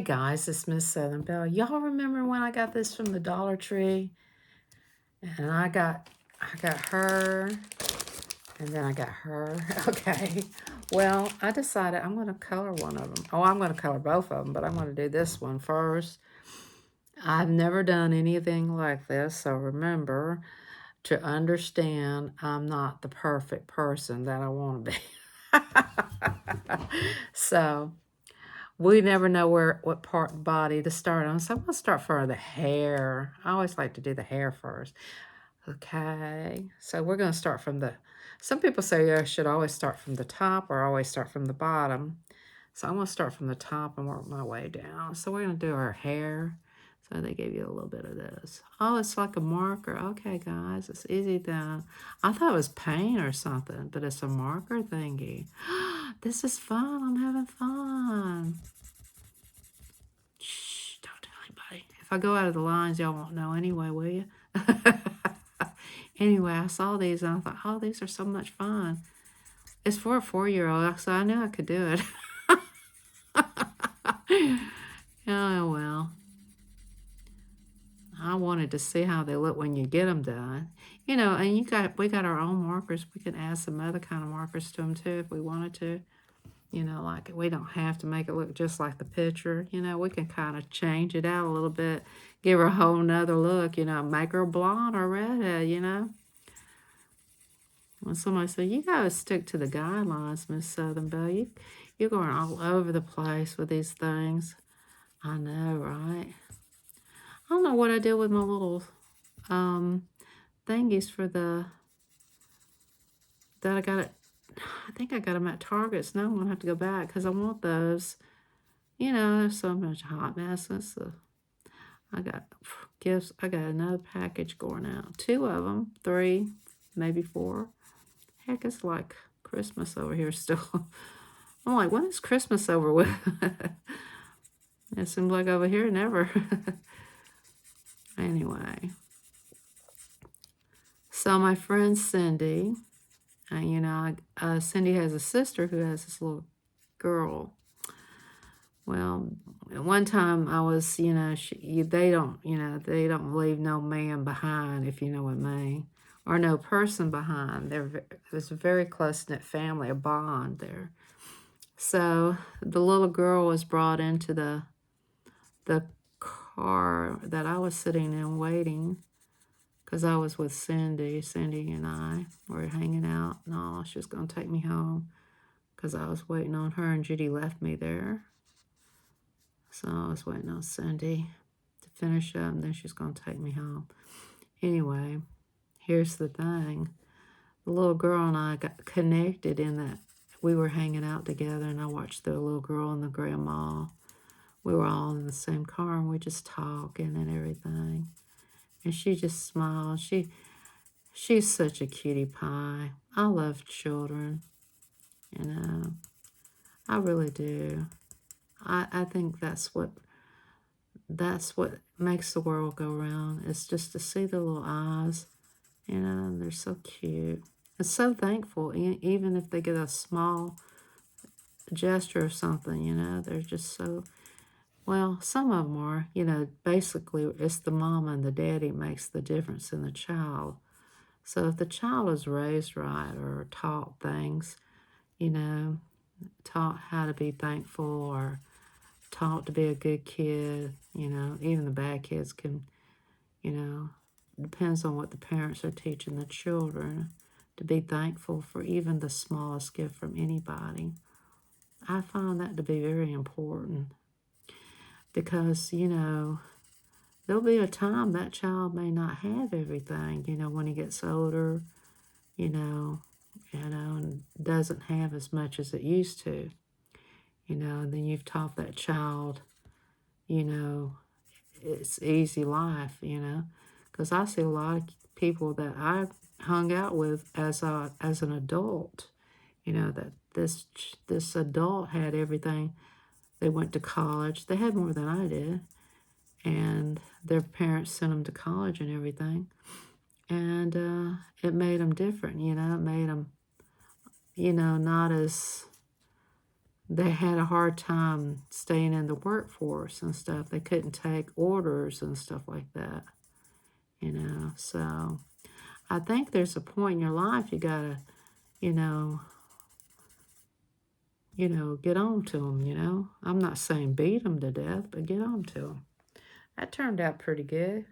Hey guys, it's Miss Southern Belle. Y'all remember when I got this from the Dollar Tree? And I got her, and then I got her. Okay. Well, I decided I'm gonna color one of them. Oh, I'm gonna color both of them, but I'm gonna do this one first. I've never done anything like this, so remember to understand I'm not the perfect person that I want to be. So we never know what part of the body to start on. So I'm gonna start for the hair. I always like to do the hair first. Okay. So we're gonna start from some people say I should always start from the top or always start from the bottom. So I'm gonna start from the top and work my way down. So we're gonna do our hair. So they gave you a little bit of this. Oh, it's like a marker. Okay, guys, it's easy done. I thought it was paint or something, but it's a marker thingy. This is fun. I'm having fun. Shh, don't tell anybody. If I go out of the lines, y'all won't know anyway, will you? Anyway, I saw these and I thought, oh, these are so much fun. It's for a 4-year-old, so I knew I could do it. Oh, well. I wanted to see how they look when you get them done. And we got our own markers. We can add some other kind of markers to them too if we wanted to. Like we don't have to make it look just like the picture. We can kind of change it out a little bit, give her a whole nother look, make her blonde or redhead. When somebody said, you got to stick to the guidelines, Miss Southern Belle. You're going all over the place with these things. I know, right? I don't know what I did with my little thingies that I got it. I think I got them at Target's. Now I'm going to have to go back because I want those. There's so much hot mess. I got gifts. I got another package going out. 2 of them, 3, maybe 4. Heck, it's like Christmas over here still. I'm like, when is Christmas over with? It seems like over here never. Anyway, so my friend Cindy, Cindy has a sister who has this little girl. Well, at one time I was, they don't leave no man behind, if you know what I mean, or no person behind. There's a very close-knit family, a bond there. So the little girl was brought into the car that I was sitting in waiting because I was with Cindy. Cindy and I were hanging out and all. She was going to take me home because I was waiting on her, and Judy left me there. So I was waiting on Cindy to finish up, and then she's going to take me home. Anyway, here's the thing. The little girl and I got connected in that we were hanging out together, and I watched the little girl and the grandma. We were all in the same car, and we just talking and everything. And she just smiled. She's such a cutie pie. I love children, I really do. I think that's what makes the world go round. It's just to see the little eyes, they're so cute. I'm so thankful, even if they get a small gesture or something, they're just so, well, some of them are, basically it's the mama and the daddy makes the difference in the child. So if the child is raised right or taught things, taught how to be thankful or taught to be a good kid, even the bad kids can, depends on what the parents are teaching the children, to be thankful for even the smallest gift from anybody. I find that to be very important because, there'll be a time that child may not have everything, when he gets older, and doesn't have as much as it used to, and then you've taught that child, it's easy life, because I see a lot of people that I hung out with as an adult, that this adult had everything. They went to college. They had more than I did, and their parents sent them to college and everything, and it made them different. It made them, not as they had a hard time staying in the workforce and stuff. They couldn't take orders and stuff like that, you know. So I think there's a point in your life you gotta, you know, get on to them, you know. I'm not saying beat them to death, but get on to them. That turned out pretty good.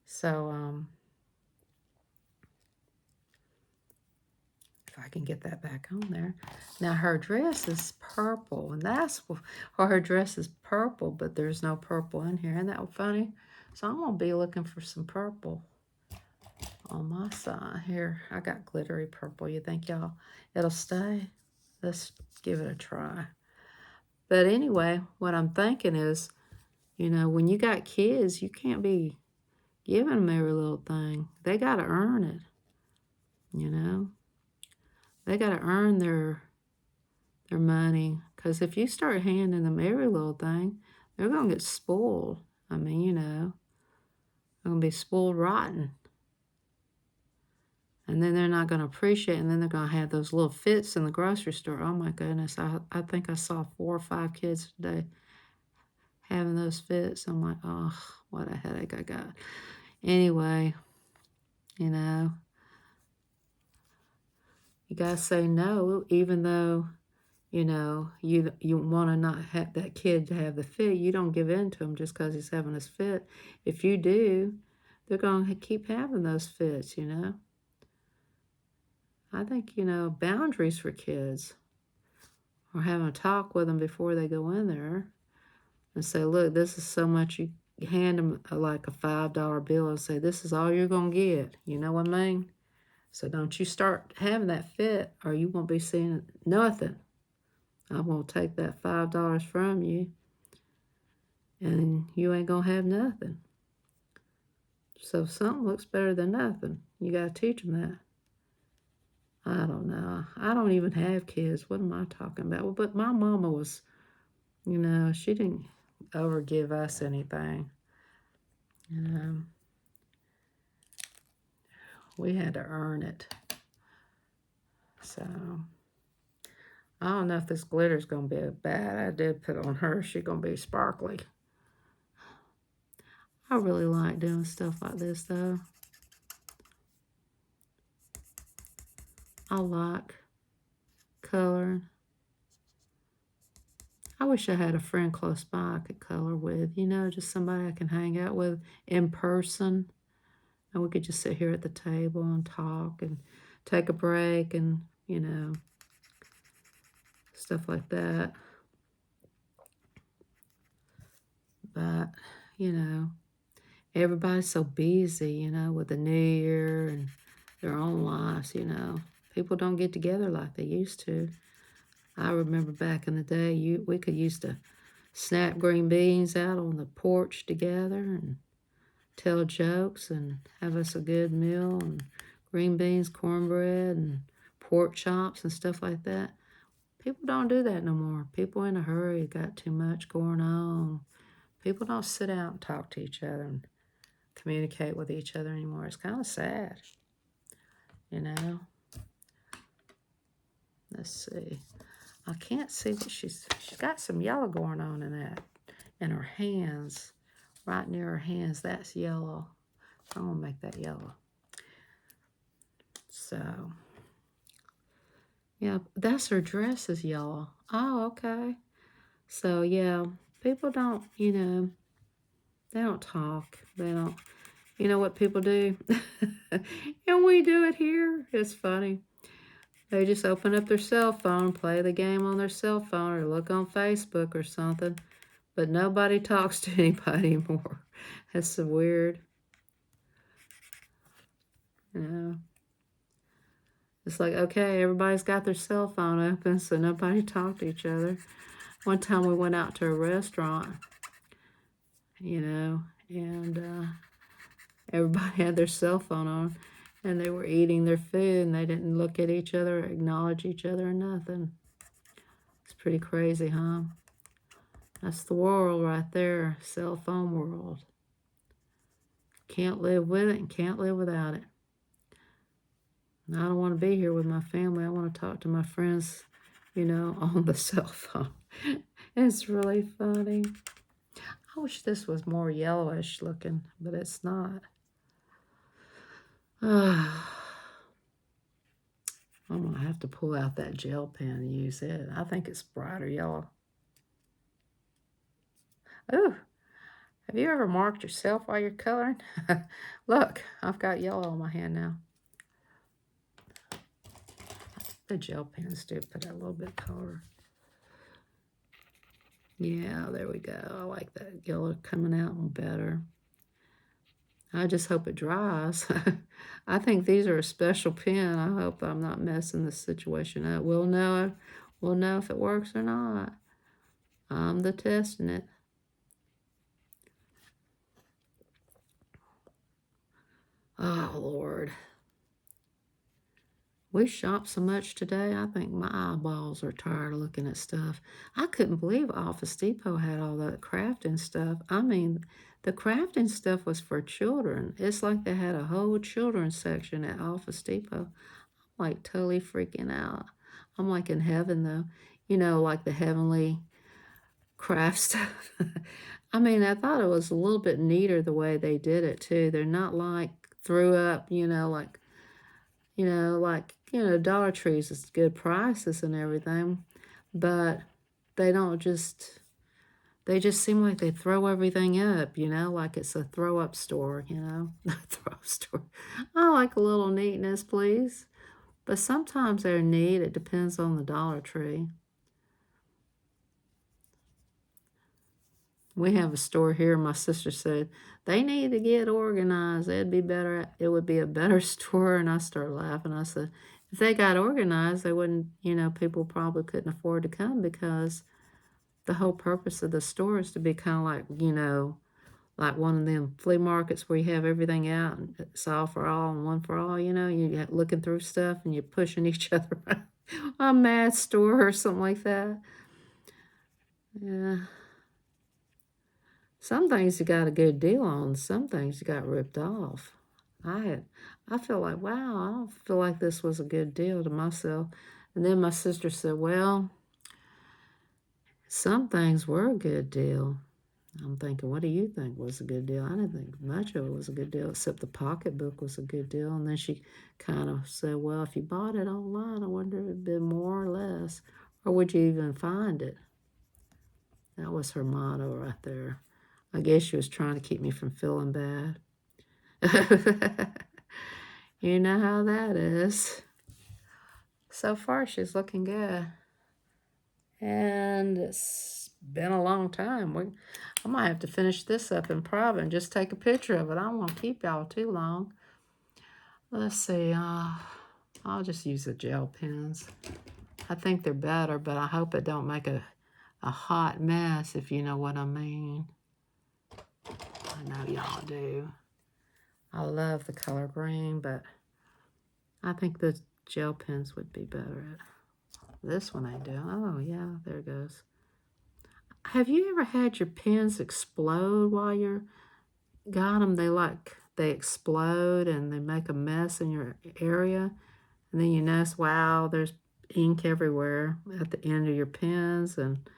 So, if I can get that back on there. Now, her dress is purple, and her dress is purple, but there's no purple in here. Isn't that funny? So I'm going to be looking for some purple on my side. Here, I got glittery purple. You think it'll stay? Let's give it a try. But anyway, what I'm thinking is, when you got kids, you can't be giving them every little thing. They got to earn it, you know. They got to earn their money. Because if you start handing them every little thing, they're going to get spoiled. I mean, they're going to be spoiled rotten. And then they're not going to appreciate it. And then they're going to have those little fits in the grocery store. Oh, my goodness. I think I saw 4 or 5 kids today having those fits. I'm like, oh, what a headache I got. Anyway, you got to say no, even though, you want to not have that kid to have the fit. You don't give in to him just because he's having his fit. If you do, they're going to keep having those fits, I think, boundaries for kids, or having a talk with them before they go in there and say, look, this is so much. You hand them like a $5 bill and say, this is all you're going to get. You know what I mean? So don't you start having that fit, or you won't be seeing nothing. I'm going to take that $5 from you, and you ain't going to have nothing. So something looks better than nothing. You got to teach them that. I don't know. I don't even have kids. What am I talking about? Well, but my mama was, she didn't ever give us anything. We had to earn it. So I don't know if this glitter's going to be bad. I did put it on her. She's going to be sparkly. I really like doing stuff like this, though. I like coloring. I wish I had a friend close by I could color with, just somebody I can hang out with in person. And we could just sit here at the table and talk and take a break and, stuff like that. But, everybody's so busy, with the new year and their own lives, People don't get together like they used to. I remember back in the day, we could used to snap green beans out on the porch together and tell jokes and have us a good meal, and green beans, cornbread, and pork chops and stuff like that. People don't do that no more. People in a hurry, got too much going on. People don't sit out and talk to each other and communicate with each other anymore. It's kind of sad, Let's see. I can't see what she's got some yellow going on in her hands, right near her hands. That's yellow. I'm going to make that yellow. So, yeah, that's her dress is yellow. Oh, okay. So, yeah, people don't, they don't talk. They don't, you know what people do? And we do it here. It's funny. They just open up their cell phone, play the game on their cell phone, or look on Facebook or something. But nobody talks to anybody anymore. That's so weird. It's like, okay, everybody's got their cell phone open, so nobody talked to each other. One time we went out to a restaurant, and everybody had their cell phone on, and they were eating their food, and they didn't look at each other, acknowledge each other, or nothing. It's pretty crazy, huh? That's the world right there, cell phone world. Can't live with it and can't live without it. I don't want to be here with my family. I want to talk to my friends, you know, on the cell phone. It's really funny. I wish this was more yellowish looking, but it's not. I'm going to have to pull out that gel pen and use it. I think it's brighter yellow. Ooh, have you ever marked yourself while you're coloring? Look, I've got yellow on my hand now. The gel pens do put a little bit of color. Yeah, there we go. I like that yellow coming out better. I just hope it dries. I think these are a special pen. I hope I'm not messing this situation up. We'll know if it works or not. I'm the testing it. Oh, Lord. We shopped so much today, I think my eyeballs are tired of looking at stuff. I couldn't believe Office Depot had all that crafting stuff. I mean, the crafting stuff was for children. It's like they had a whole children's section at Office Depot. I'm like totally freaking out. I'm like in heaven though. You know, like the heavenly craft stuff. I mean, I thought it was a little bit neater the way they did it too. They're not like threw up, Dollar Trees is good prices and everything, but they don't just, they just seem like they throw everything up, like it's a throw up store, throw up store. I like a little neatness, please. But sometimes they're neat. It depends on the Dollar Tree. We have a store here. My sister said they need to get organized. It would be a better store. And I started laughing. I said, if they got organized, they wouldn't, people probably couldn't afford to come because the whole purpose of the store is to be kind of like, like one of them flea markets where you have everything out and it's all for all and one for all, you're looking through stuff and you're pushing each other around. A mad store or something like that. Yeah. Some things you got a good deal on. Some things you got ripped off. I feel like, wow, I don't feel like this was a good deal to myself. And then my sister said, well, some things were a good deal. I'm thinking, what do you think was a good deal? I didn't think much of it was a good deal, except the pocketbook was a good deal. And then she kind of said, well, if you bought it online, I wonder if it'd been more or less. Or would you even find it? That was her motto right there. I guess she was trying to keep me from feeling bad. You know how that is. So far, she's looking good. And it's been a long time. I might have to finish this up in private and just take a picture of it. I don't want to keep y'all too long. Let's see. I'll just use the gel pens. I think they're better, but I hope it don't make a hot mess, if you know what I mean. I know y'all do. I love the color green, but I think the gel pens would be better. This one I do. Oh, yeah, there it goes. Have you ever had your pens explode while you're got them? They explode and they make a mess in your area. And then you notice, wow, there's ink everywhere at the end of your pens. And,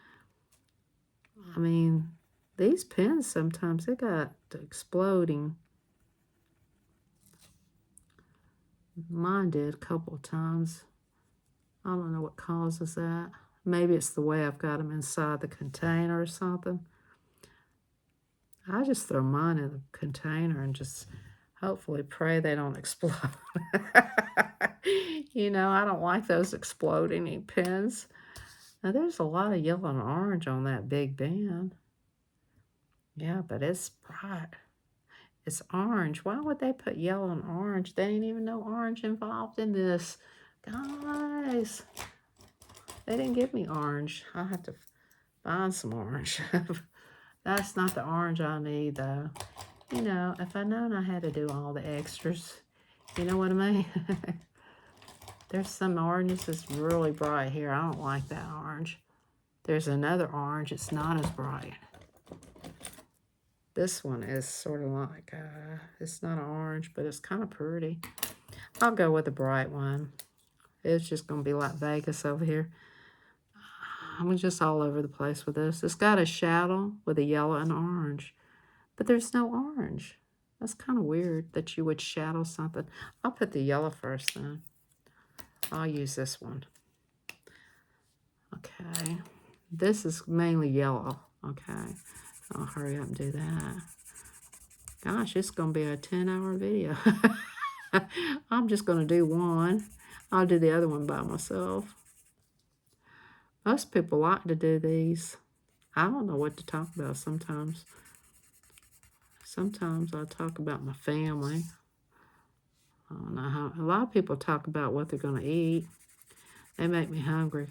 I mean, these pens sometimes, they got exploding. Mine did a couple of times. I don't know what causes that. Maybe it's the way I've got them inside the container or something. I just throw mine in the container and just hopefully pray they don't explode. I don't like those exploding ink pens. Now, there's a lot of yellow and orange on that big band. Yeah, but it's bright. It's orange. Why would they put yellow and orange? They ain't even no orange involved in this. Guys, they didn't give me orange. I'll have to find some orange. That's not the orange I need, though. If I'd known I had to do all the extras, you know what I mean? There's some oranges that's really bright here. I don't like that orange. There's another orange. It's not as bright. This one is sort of like, it's not an orange, but it's kind of pretty. I'll go with the bright one. It's just going to be like Vegas over here. I'm just all over the place with this. It's got a shadow with a yellow and orange, but there's no orange. That's kind of weird that you would shadow something. I'll put the yellow first then. I'll use this one. Okay. This is mainly yellow. Okay. I'll hurry up and do that. Gosh, it's going to be a 10-hour video. I'm just going to do one. I'll do the other one by myself. Most people like to do these. I don't know what to talk about sometimes. Sometimes I talk about my family. I don't know how. A lot of people talk about what they're going to eat. They make me hungry.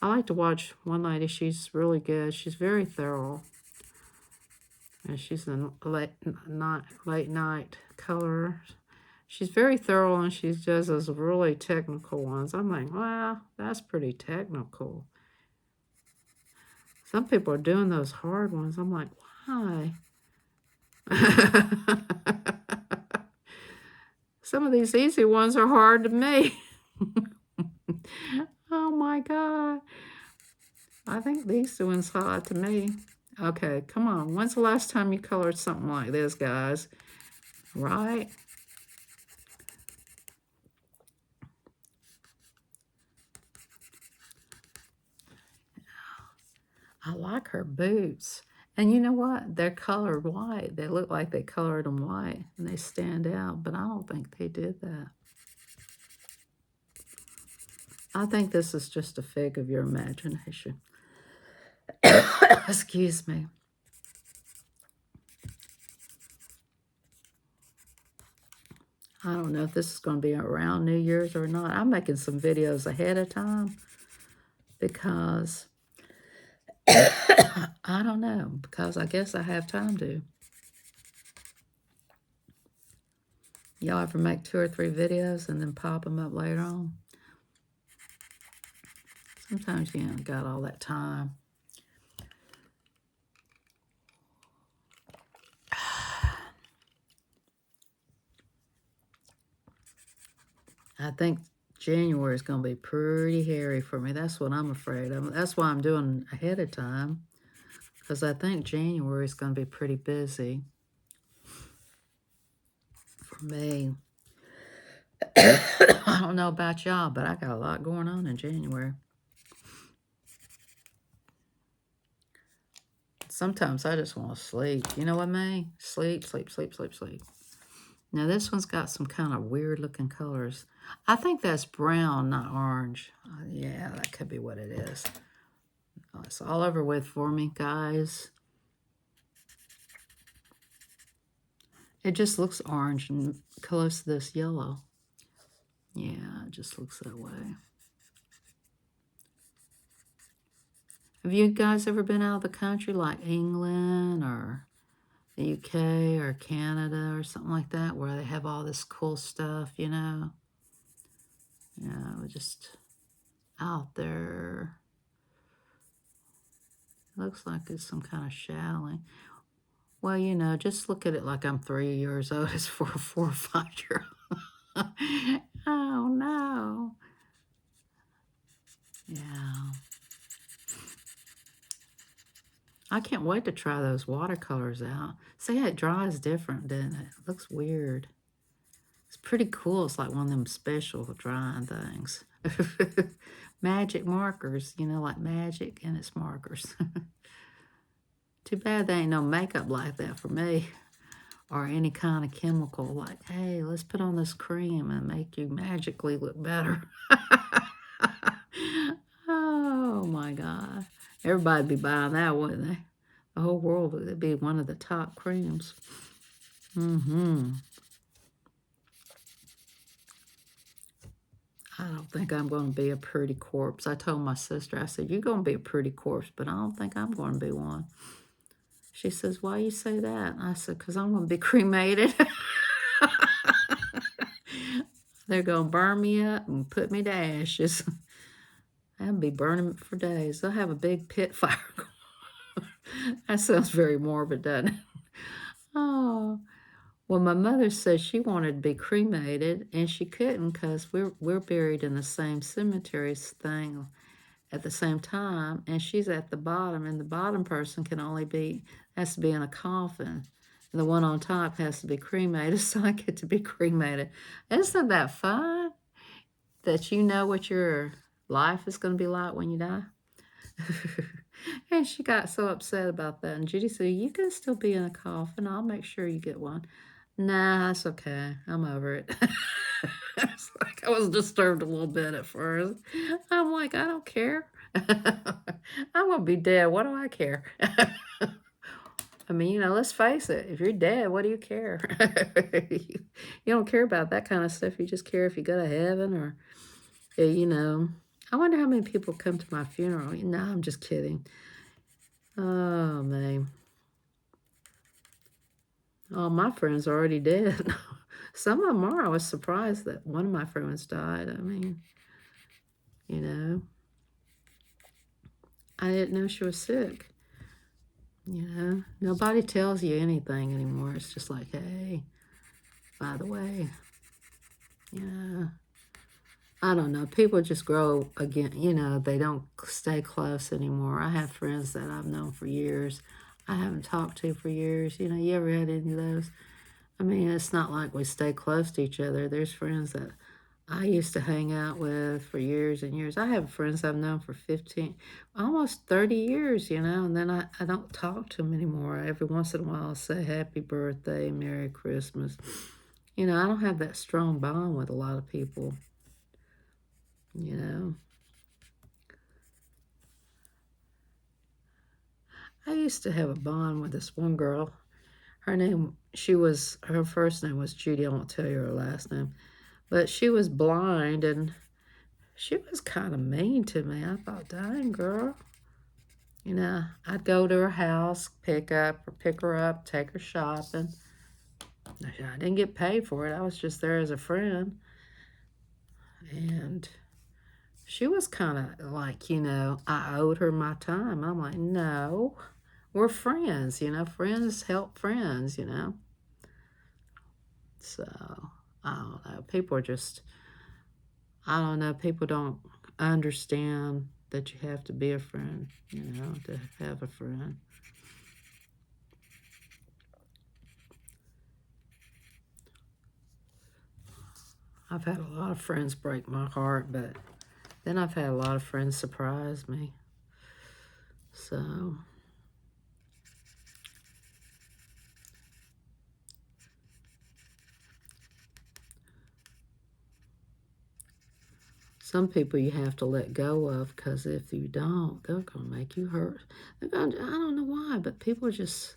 I like to watch one lady. She's really good. She's very thorough. And she's a late night color. She's very thorough, and she does those really technical ones. I'm like, wow, that's pretty technical. Some people are doing those hard ones. I'm like, why? Some of these easy ones are hard to me. Oh my God. I think these ones hard to me. Okay, come on. When's the last time you colored something like this, guys? Right? I like her boots. And you know what? They're colored white. They look like they colored them white and they stand out, but I don't think they did that. I think this is just a fig of your imagination. Excuse me. I don't know if this is going to be around New Year's or not. I'm making some videos ahead of time because I don't know, because I guess I have time to. Y'all ever make 2 or 3 videos and then pop them up later on? Sometimes you ain't got all that time. I think January is going to be pretty hairy for me. That's what I'm afraid of. That's why I'm doing ahead of time, because I think January is going to be pretty busy for me. I don't know about y'all, but I got a lot going on in January. Sometimes I just want to sleep. You know what I mean? Sleep, sleep, sleep, sleep, sleep. Now this one's got some kind of weird looking colors. I think that's brown, not orange. Yeah, that could be what it is. Oh, it's all over with for me, guys. It just looks orange and close to this yellow. Yeah, it just looks that way. Have you guys ever been out of the country, like England or the UK or Canada or something like that, where they have all this cool stuff, you know? Yeah, just out there. Looks like it's some kind of chalet. Well, you know, just look at it like I'm 3 years old. It's for a 4 or 5-year-old. Oh, no. Yeah. I can't wait to try those watercolors out. See how it dries different, doesn't it? It looks weird. It's pretty cool. It's like one of them special drying things. Magic markers, you know, like magic and it's markers. Too bad there ain't no makeup like that for me. Or any kind of chemical like, hey, let's put on this cream and make you magically look better. Oh, my God. Everybody'd be buying that, wouldn't they? The whole world would be one of the top creams. I don't think I'm going to be a pretty corpse. I told my sister, I said, you're going to be a pretty corpse, but I don't think I'm going to be one. She says, why you say that? I said, because I'm going to be cremated. They're going to burn me up and put me to ashes. I'll be burning for days. They'll have a big pit fire. That sounds very morbid, doesn't it? Oh, Well, my mother said she wanted to be cremated, and she couldn't because we're buried in the same cemetery thing at the same time, and she's at the bottom, and the bottom person has to be in a coffin, and the one on top has to be cremated, so I get to be cremated. Isn't that fun? That you know what your life is going to be like when you die? And she got so upset about that. And Judy said, "You can still be in a coffin. I'll make sure you get one." Nah, it's okay. I'm over it. It's like I was disturbed a little bit at first. I'm like, I don't care. I'm gonna be dead. What do I care? I mean, let's face it. If you're dead, what do you care? You don't care about that kind of stuff. You just care if you go to heaven or, you know. I wonder how many people come to my funeral. No, I'm just kidding. Oh, man. All my friends are already dead. Some of them are. I was surprised that one of my friends died. I mean, you know, I didn't know she was sick. Nobody tells you anything anymore. It's just like, hey, by the way, I don't know. People just grow again. They don't stay close anymore. I have friends that I've known for years. I haven't talked to for years. You ever had any of those? I mean, it's not like we stay close to each other. There's friends that I used to hang out with for years and years. I have friends I've known for 15, almost 30 years, and then I don't talk to them anymore. Every once in a while I'll say happy birthday, Merry Christmas. I don't have that strong bond with a lot of people, you know. I used to have a bond with this one girl. Her first name was Judy. I won't tell you her last name. But she was blind, and she was kind of mean to me. I thought, dang, girl. I'd go to her house, pick her up, take her shopping. I didn't get paid for it. I was just there as a friend. And she was kind of like, I owed her my time. I'm like, no, we're friends, friends help friends, So, I don't know. I don't know, people don't understand that you have to be a friend, to have a friend. I've had a lot of friends break my heart, but then I've had a lot of friends surprise me. So, some people you have to let go of, because if you don't, they're going to make you hurt. I don't know why, but people just,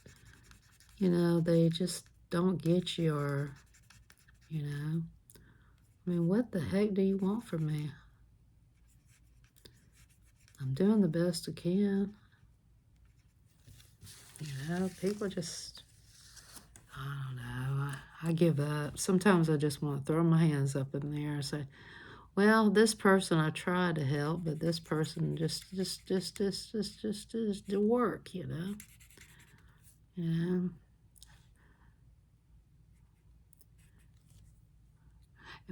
they just don't get you, or, I mean, what the heck do you want from me? I'm doing the best I can. People just, I don't know. I give up. Sometimes I just want to throw my hands up in the air and say, well, this person I tried to help, but this person just the work, Yeah.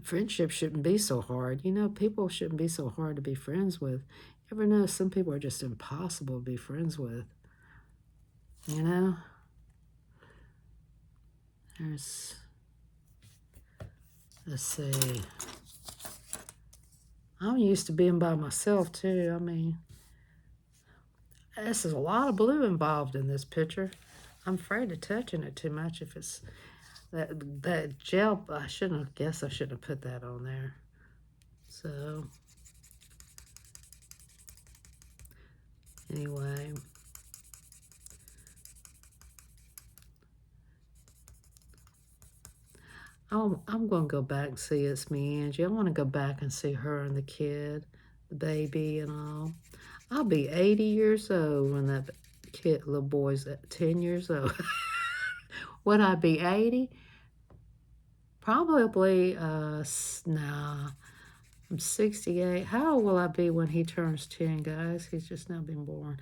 Friendship shouldn't be so hard. People shouldn't be so hard to be friends with. You ever know some people are just impossible to be friends with? Let's see. I'm used to being by myself too. I mean, this is a lot of blue involved in this picture. I'm afraid of touching it too much. If it's that gel, I shouldn't have put that on there. So, anyway. I'm going to go back and see It's Me, Angie. I want to go back and see her and the kid, the baby and all. I'll be 80 years old when that little boy's at 10 years old. Would I be 80? Probably, nah. I'm 68. How old will I be when he turns 10, guys? He's just now been born.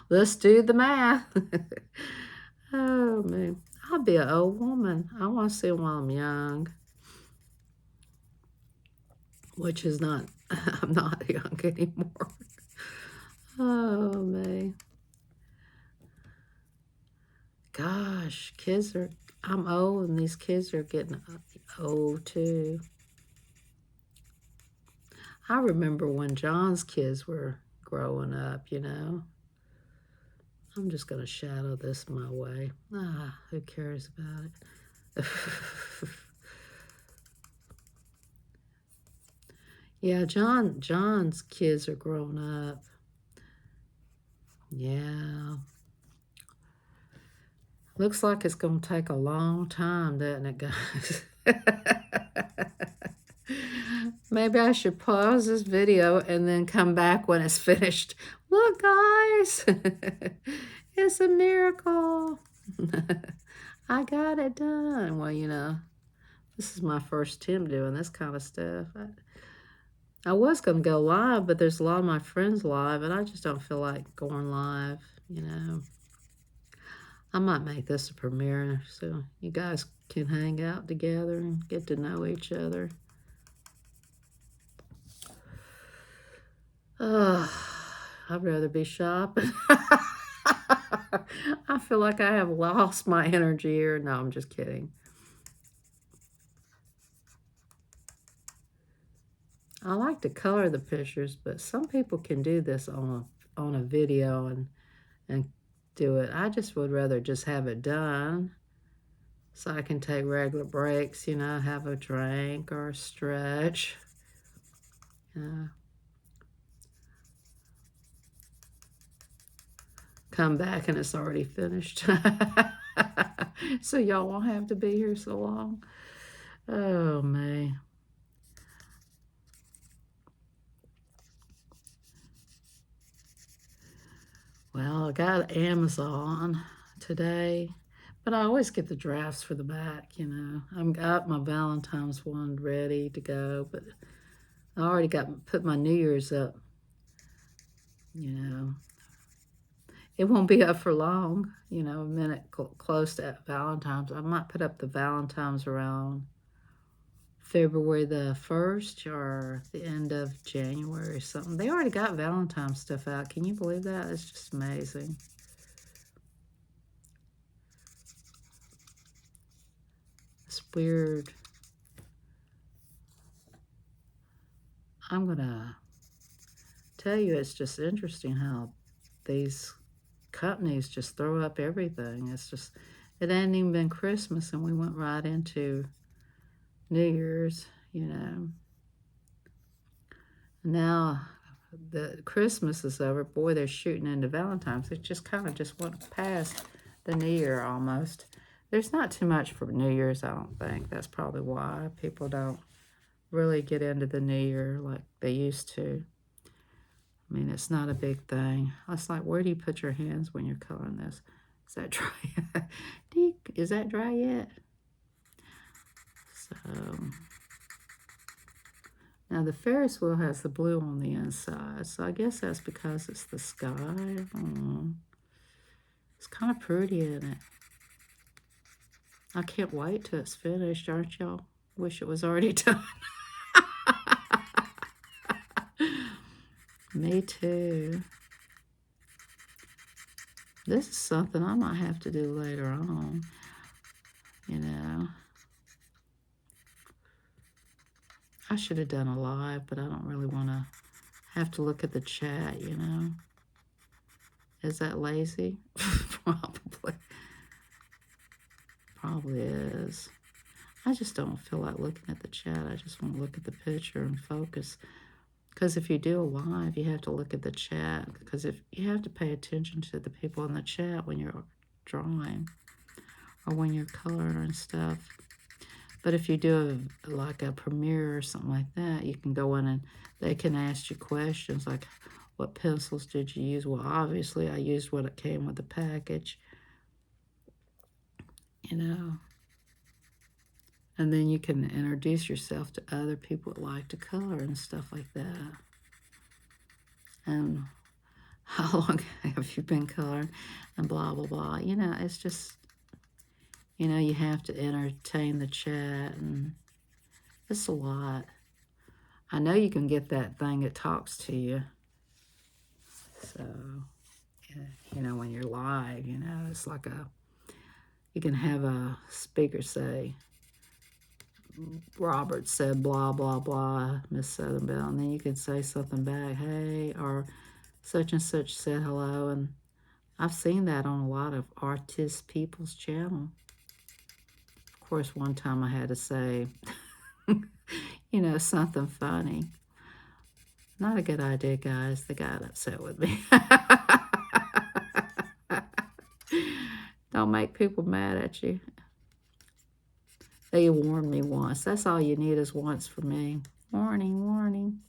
Let's do the math. Oh, man. I'll be an old woman. I want to see them while I'm young, which is not, I'm not young anymore. Oh, man. Gosh, I'm old and these kids are getting old too. I remember when John's kids were growing up, you know. I'm just going to shadow this my way. Who cares about it? Yeah, John's kids are grown up. Yeah. Looks like it's going to take a long time, doesn't it, guys? Maybe I should pause this video and then come back when it's finished. Look, guys, it's a miracle. I got it done. Well, you know, this is my first attempt doing this kind of stuff. I was going to go live, but there's a lot of my friends live, and I just don't feel like going live, you know. I might make this a premiere so you guys can hang out together and get to know each other. I'd rather be shopping. I feel like I have lost my energy here. No, I'm just kidding. I like to color the pictures, but some people can do this on a video and do it. I just would rather just have it done so I can take regular breaks, you know, have a drink or a stretch. Come back and it's already finished. So y'all won't have to be here so long. Oh, man. Well, I got Amazon today, but I always get the drafts for the back, you know. I've got my Valentine's one ready to go, but I already put my New Year's up, you know. It won't be up for long, you know, a minute close to Valentine's. I might put up the Valentine's around February the 1st or the end of January or something. They already got Valentine's stuff out. Can you believe that? It's just amazing. It's weird. I'm going to tell you, it's just interesting how these companies just throw up everything. It's just, it hadn't even been Christmas and we went right into New Year's, you know. Now the Christmas is over. Boy, they're shooting into Valentine's. It just kind of just went past the New Year almost. There's not too much for New Year's, I don't think. That's probably why people don't really get into the New Year like they used to. I mean, it's not a big thing. It's like, where do you put your hands when you're coloring this? Is that dry? Is that dry yet? So, now the Ferris wheel has the blue on the inside, so I guess that's because it's the sky. It's kind of pretty, isn't it? I can't wait till it's finished, aren't y'all? Wish it was already done. Me too. This is something I might have to do later on, you know. I should have done a live, but I don't really want to have to look at the chat, you know. Is that lazy? Probably. Probably is. I just don't feel like looking at the chat. I just want to look at the picture and focus. Because if you do a live, you have to look at the chat. Because if you have to pay attention to the people in the chat when you're drawing or when you're coloring and stuff. But if you do like a premiere or something like that, you can go in and they can ask you questions like, what pencils did you use? Well, obviously, I used what it came with the package, you know. And then you can introduce yourself to other people that like to color and stuff like that. And how long have you been coloring? And blah, blah, blah. You know, it's just, You know, you have to entertain the chat, and it's a lot. I know you can get that thing that talks to you. So, you know, when you're live, you know, it's like you can have a speaker say, Robert said blah, blah, blah, Miss Southern Belle. And then you can say something back, hey, or such and such said hello. And I've seen that on a lot of artist people's channel. Of course, one time I had to say, you know, something funny. Not a good idea, guys. They got upset with me. Don't make people mad at you. They warned me once. That's all you need is once for me. Warning, warning.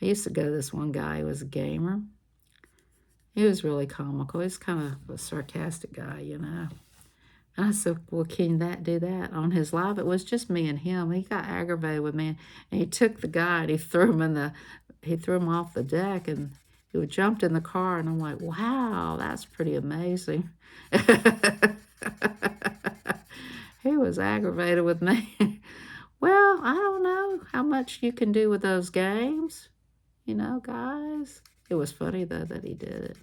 I used to go to this one guy who was a gamer. He was really comical. He's kind of a sarcastic guy, you know. And I said, well, can that do that? On his live, it was just me and him. He got aggravated with me, and he took the guy and he threw him off the deck, and he jumped in the car, and I'm like, wow, that's pretty amazing. He was aggravated with me. Well, I don't know how much you can do with those games, you know, guys. It was funny, though, that he did it.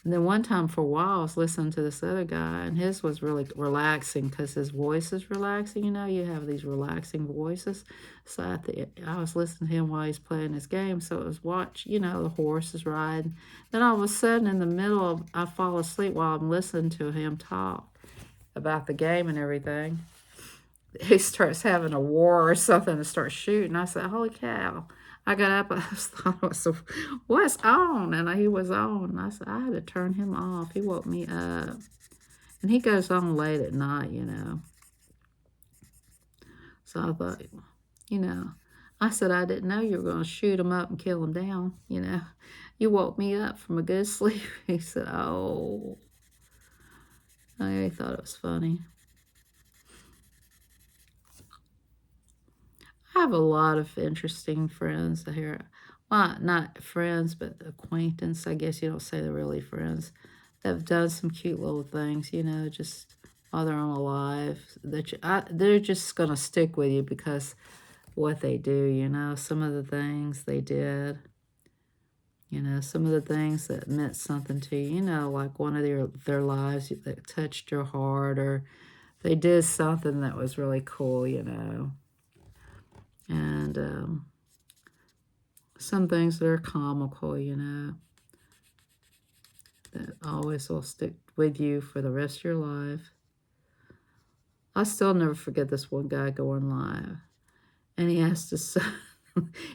And then one time for a while, I was listening to this other guy, and his was really relaxing because his voice is relaxing. You know, you have these relaxing voices. So I was listening to him while he's playing his game. So it was you know, the horse is riding. Then all of a sudden, in the middle I fall asleep while I'm listening to him talk about the game and everything. He starts having a war or something and starts shooting. I said, holy cow. I got up, I thought, what's on? And he was on. And I said, I had to turn him off. He woke me up. And he goes on late at night, you know. So I thought, you know, I said, I didn't know you were going to shoot him up and kill him down, you know. You woke me up from a good sleep. He said, oh. I thought it was funny. I have a lot of interesting friends here. Well, not friends, but acquaintance. I guess you don't say they're really friends. That have done some cute little things, you know, just while they're on alive. They're just going to stick with you because what they do, you know, some of the things they did, you know, some of the things that meant something to you, you know, like one of their lives that touched your heart, or they did something that was really cool, you know. And some things that are comical, you know, that always will stick with you for the rest of your life. I still never forget this one guy going live. And he asked his son,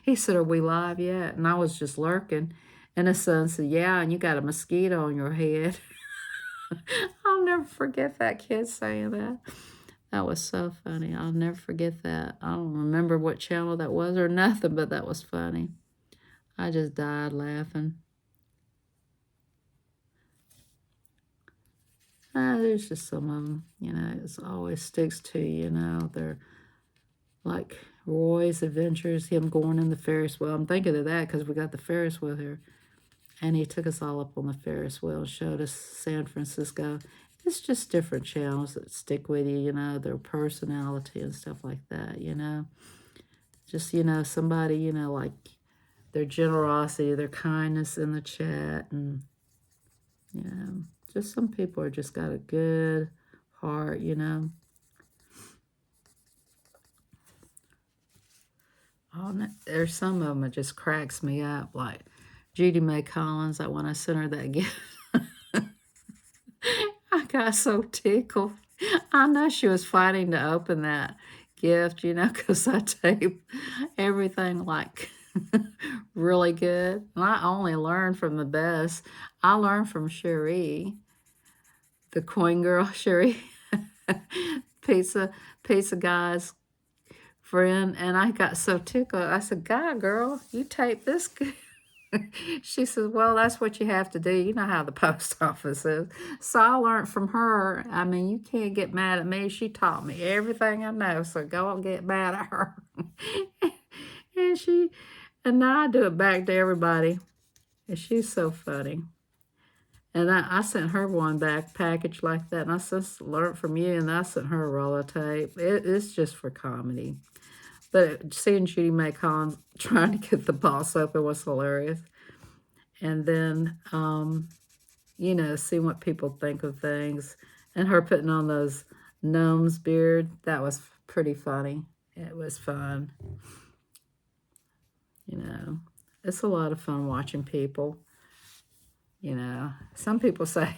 he said, are we live yet? And I was just lurking. And his son said, yeah, and you got a mosquito on your head. I'll never forget that kid saying that. That was so funny. I'll never forget that. I don't remember what channel that was or nothing, but that was funny. I just died laughing. There's just some of them, you know, it always sticks to you, you know. They're like Roy's Adventures, him going in the Ferris wheel. I'm thinking of that because we got the Ferris wheel here. And he took us all up on the Ferris wheel and showed us San Francisco. It's just different channels that stick with you, you know, their personality and stuff like that, you know. Just, you know, somebody, you know, like their generosity, their kindness in the chat. And, you know, just some people are just got a good heart, you know. Oh, no, there's some of them that just cracks me up, like Judy Mae Collins. I when I sent her that gift, I got so tickled. I know she was fighting to open that gift, you know, because I tape everything like really good. And I only learned from the best. I learned from Cherie, the coin girl, Cherie, pizza guy's friend. And I got so tickled. I said, God, girl, you tape this good. She says, well, that's what you have to do. You know how the post office is. So I learned from her. I mean, you can't get mad at me. She taught me everything I know. So go and get mad at her. and now I do it back to everybody. And she's so funny. And I sent her one back package like that, and I just learned from you, and I sent her a roll of tape. It's just for comedy. But seeing Judy May Collins trying to get the boss open was hilarious. And then, you know, seeing what people think of things, and her putting on those gnome's beard, that was pretty funny. It was fun. You know, it's a lot of fun watching people. You know, some people say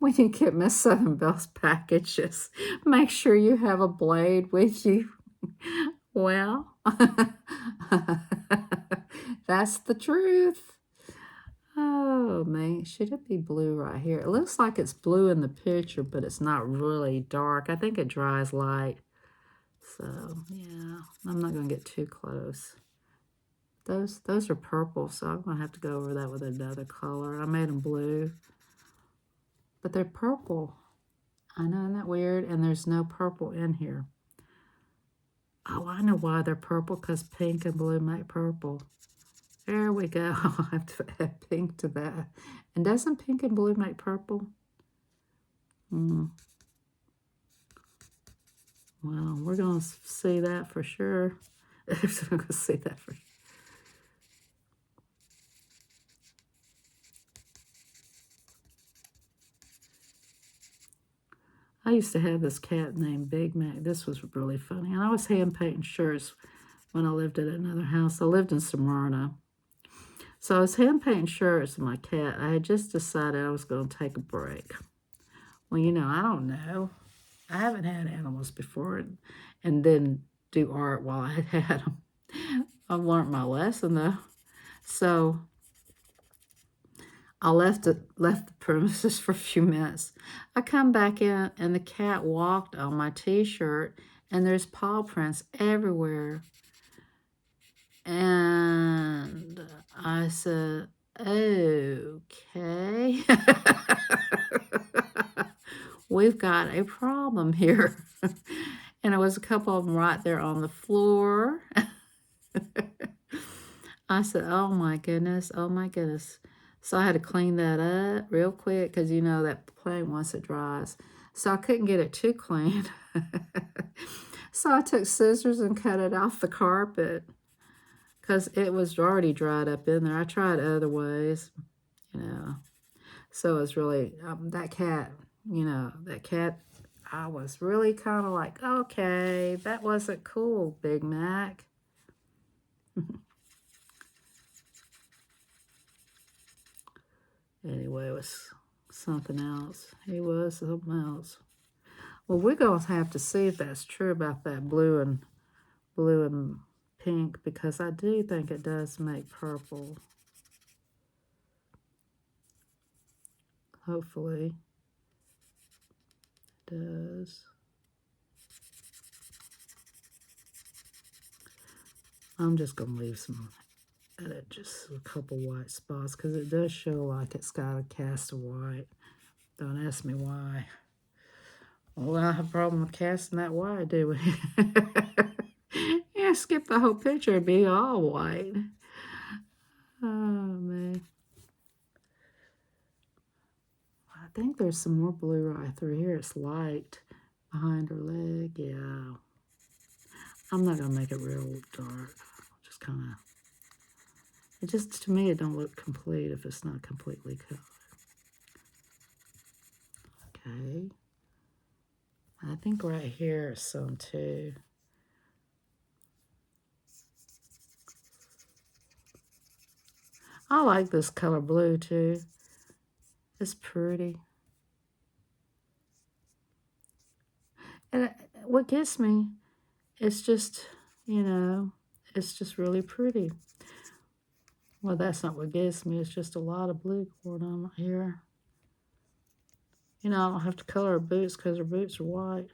when you get Miss Southern Bell's packages, make sure you have a blade with you. Well, that's the truth. Oh, man. Should it be blue right here? It looks like it's blue in the picture, but it's not really dark. I think it dries light. So, yeah, I'm not going to get too close. Those are purple, so I'm going to have to go over that with another color. I made them blue, but they're purple. I know, isn't that weird? And there's no purple in here. Oh, I know why they're purple, because pink and blue make purple. There we go. I'll have to add pink to that. And doesn't pink and blue make purple? Well, we're going to see that for sure. We're going to see that for sure. I used to have this cat named Big Mac. This was really funny. And I was hand painting shirts when I lived at another house. I lived in Smyrna. So I was hand painting shirts with my cat. I had just decided I was going to take a break. Well, you know, I don't know. I haven't had animals before and then do art while I had them. I've learned my lesson, though. So I left the premises for a few minutes. I come back in, and the cat walked on my T-shirt, and there's paw prints everywhere. And I said, okay. We've got a problem here. And there was a couple of them right there on the floor. I said, oh my goodness, oh my goodness. So I had to clean that up real quick because you know that paint once it dries. So I couldn't get it too clean. So I took scissors and cut it off the carpet because it was already dried up in there. I tried other ways, you know. So it was really, that cat, you know, that cat, I was really kind of like, okay, that wasn't cool, Big Mac. Anyway, it was something else. He was something else. Well, we're going to have to see if that's true about that blue and pink, because I do think it does make purple. Hopefully it does. I'm just going to leave some, edit just a couple white spots, because it does show like it's got a cast of white. Don't ask me why. Well, I don't have a problem with casting that white, do we? Yeah, skip the whole picture and be all white. Oh, man. I think there's some more blue right through here. It's light behind her leg. Yeah. I'm not going to make it real dark. Just kind of... It just, to me, it don't look complete if it's not completely colored. Okay. I think right here is some too. I like this color blue too. It's pretty. And what gets me, it's just, you know, it's just really pretty. Well, that's not what gets me. It's just a lot of blue going on here. You know, I don't have to color her boots because her boots are white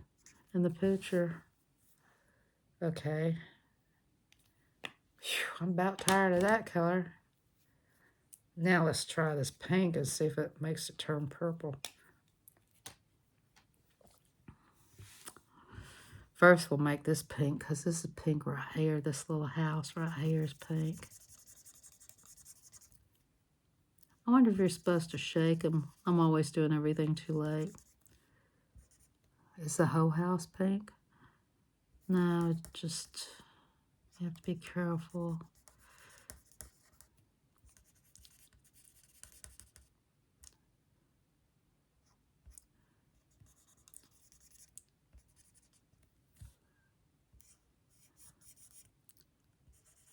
in the picture. Okay. Whew, I'm about tired of that color. Now let's try this pink and see if it makes it turn purple. First, we'll make this pink because this is pink right here. This little house right here is pink. wonder if you're supposed to shake them. I'm always doing everything too late. Is the whole house pink? No, just you have to be careful.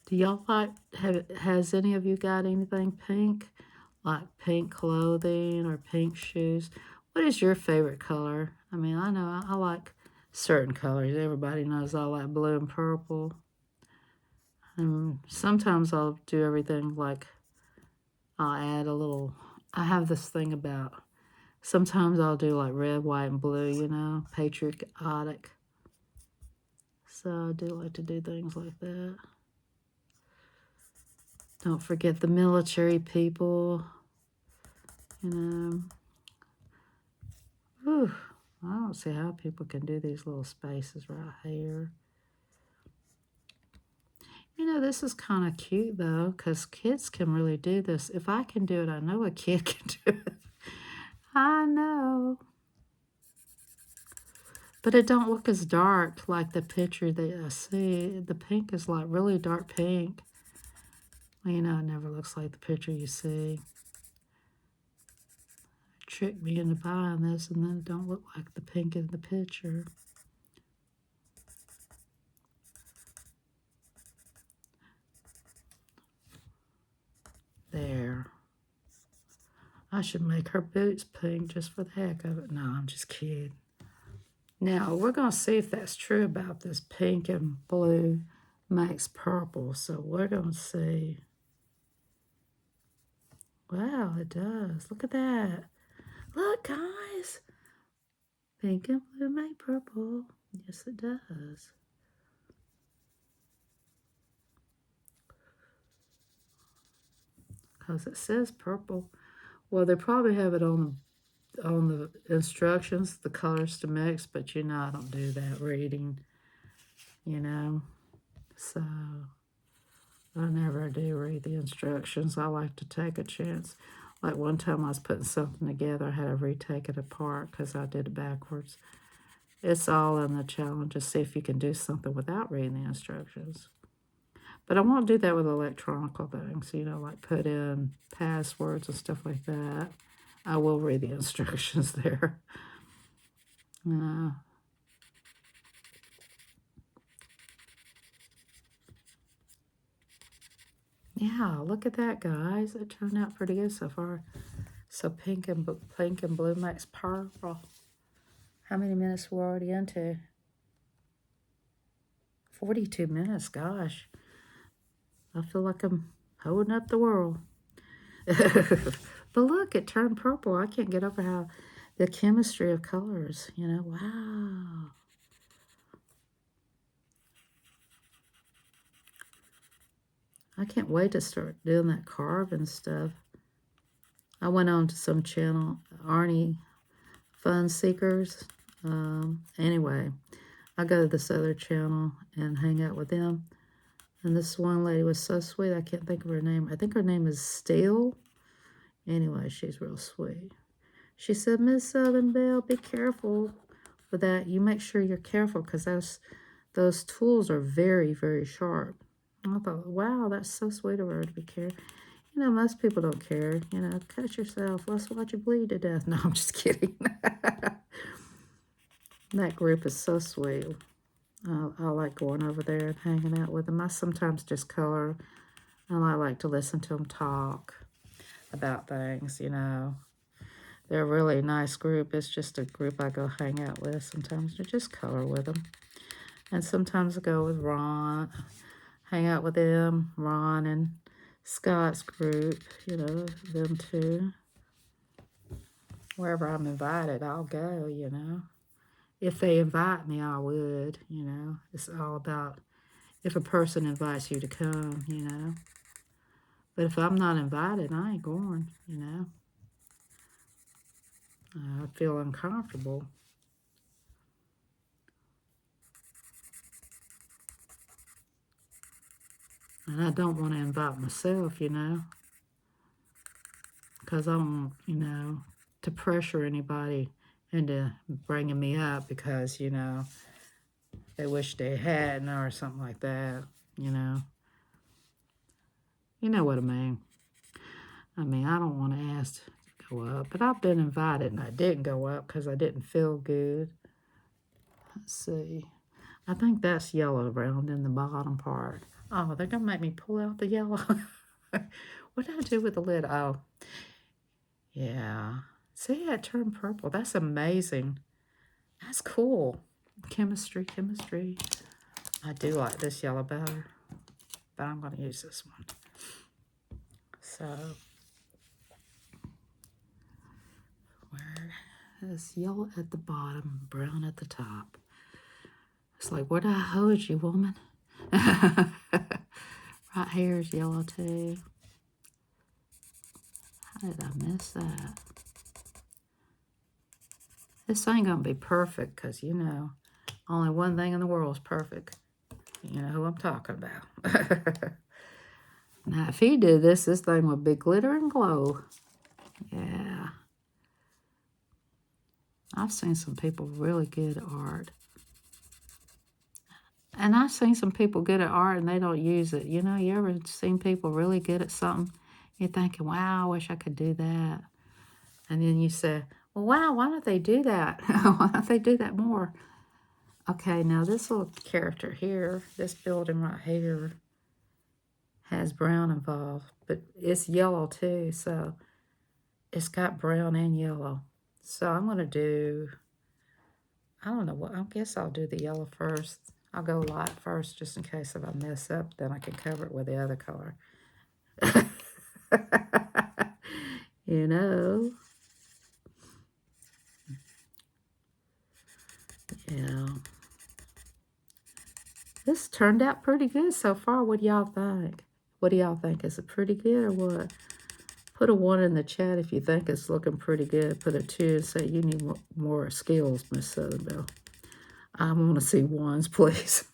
Do y'all like, has any of you got anything pink? Like pink clothing or pink shoes? What is your favorite color? I mean, I know I like certain colors. Everybody knows I like blue and purple. And sometimes I'll do everything like I'll add a little, I have this thing about, sometimes I'll do like red, white, and blue, you know, patriotic. So I do like to do things like that. Don't forget the military people, you know. Whew, I don't see how people can do these little spaces right here. You know, this is kind of cute though, because kids can really do this. If I can do it, I know a kid can do it. I know. But it don't look as dark like the picture that I see. The pink is like really dark pink. Well, you know, it never looks like the picture you see. Tricked me into buying this, and then it don't look like the pink in the picture. There. I should make her boots pink just for the heck of it. No, I'm just kidding. Now, we're going to see if that's true about this pink and blue makes purple. So we're going to see. Wow, it does. Look at that. Look, guys. Pink and blue make purple. Yes, it does. Because it says purple. Well, they probably have it on the instructions, the colors to mix, but you know I don't do that reading, you know. So I never do read the instructions. I like to take a chance. Like one time I was putting something together, I had to retake it apart because I did it backwards. It's all in the challenge to see if you can do something without reading the instructions. But I won't do that with electronic things, you know, like put in passwords and stuff like that. I will read the instructions there. Yeah, look at that, guys. It turned out pretty good so far. So pink and blue makes purple. How many minutes we're already into? 42 minutes, gosh. I feel like I'm holding up the world. But look, it turned purple. I can't get over how the chemistry of colors, you know, wow. I can't wait to start doing that carving stuff. I went on to some channel, Arnie Fun Seekers. Anyway, I go to this other channel and hang out with them. And this one lady was so sweet. I can't think of her name. I think her name is Steele. Anyway, she's real sweet. She said, Miss Southern Belle, be careful with that. You make sure you're careful because those tools are very, very sharp. And I thought, wow, that's so sweet of her to be careful. You know, most people don't care. You know, cut yourself. Let's watch you bleed to death. No, I'm just kidding. That group is so sweet. I like going over there and hanging out with them. I sometimes just color, and I like to listen to them talk about things, you know. They're a really nice group. It's just a group I go hang out with sometimes to just color with them. And sometimes I go with Ron, hang out with them, Ron and Scott's group, you know, them two. Wherever I'm invited, I'll go, you know. If they invite me, I would, you know. It's all about if a person invites you to come, you know. But if I'm not invited, I ain't going, you know. I feel uncomfortable. And I don't want to invite myself, you know. because I don't want, you know, to pressure anybody into bringing me up because, you know, they wish they hadn't or something like that, you know. You know what I mean. I mean, I don't want to ask to go up, but I've been invited and I didn't go up because I didn't feel good. Let's see. I think that's yellow around in the bottom part. Oh, they're going to make me pull out the yellow. What did I do with the lid? Oh, yeah. See, it turned purple. That's amazing. That's cool. Chemistry, chemistry. I do like this yellow better, but I'm going to use this one. So, where is yellow at the bottom, brown at the top. It's like, where did I hold you, woman? Right here is yellow too. How did I miss that? This ain't gonna be perfect because, you know, only one thing in the world is perfect. You know who I'm talking about. Now, if he did this, this thing would be glitter and glow. Yeah. I've seen some people really good at art. And I've seen some people good at art and they don't use it. You know, you ever seen people really good at something? You're thinking, wow, I wish I could do that. And then you say, well, wow, why don't they do that? Why don't they do that more? Okay, now this little character here, this building right here, has brown involved, but it's yellow too, so it's got brown and yellow. So I'm going to do, I don't know what, I guess I'll do the yellow first. I'll go light first just in case if I mess up, then I can cover it with the other color. You know. Yeah. This turned out pretty good so far. What do y'all think? What do y'all think? Is it pretty good or what? Put a 1 in the chat if you think it's looking pretty good. Put a 2 and say you need more skills, Miss Southern Belle. I want to see 1s, please.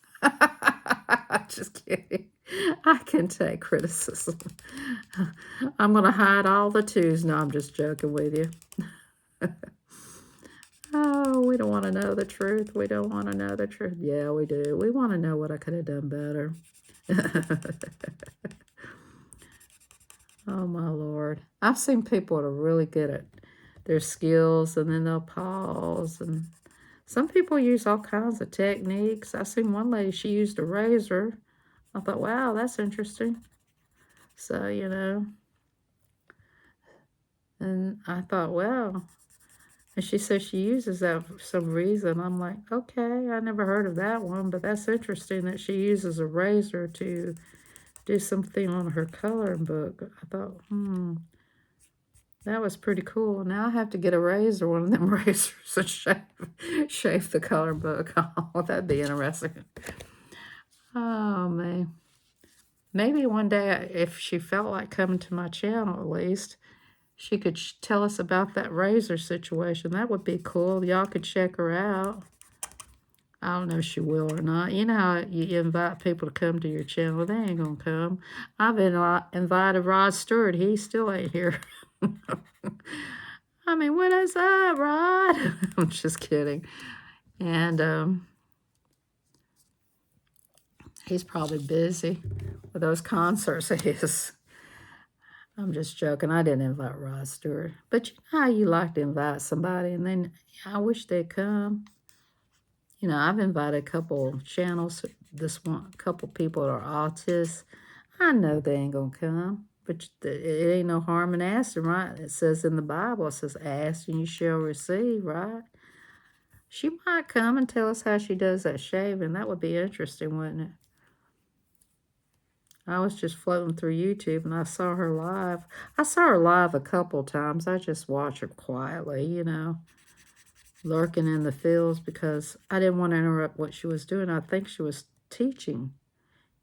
Just kidding. I can take criticism. I'm going to hide all the 2s. No, I'm just joking with you. Oh, we don't want to know the truth. We don't want to know the truth. Yeah, we do. We want to know what I could have done better. Oh, my Lord. I've seen people that are really good at their skills, and then they'll pause. And some people use all kinds of techniques. I seen one lady, she used a razor. I thought, wow, that's interesting. So, you know. And I thought, wow. And she said she uses that for some reason. I'm like, okay, I never heard of that one, but that's interesting that she uses a razor to do something on her coloring book. I thought, that was pretty cool. Now I have to get a razor, one of them razors, and shave the coloring book. Oh, that'd be interesting. Oh, man. Maybe one day, if she felt like coming to my channel at least, she could tell us about that razor situation. That would be cool. Y'all could check her out. I don't know if she will or not. You know how you invite people to come to your channel. They ain't going to come. I've invited Rod Stewart. He still ain't here. I mean, what is up, Rod? I'm just kidding. And he's probably busy with those concerts of his. I'm just joking. I didn't invite Rod Stewart. But you know how you like to invite somebody and then I wish they'd come. You know, I've invited a couple channels, couple people that are autists. I know they ain't going to come. But it ain't no harm in asking, right? It says in the Bible, it says, ask and you shall receive, right? She might come and tell us how she does that shaving. That would be interesting, wouldn't it? I was just floating through YouTube and I saw her live. I saw her live a couple times. I just watch her quietly, you know, lurking in the fields because I didn't want to interrupt what she was doing. I think she was teaching.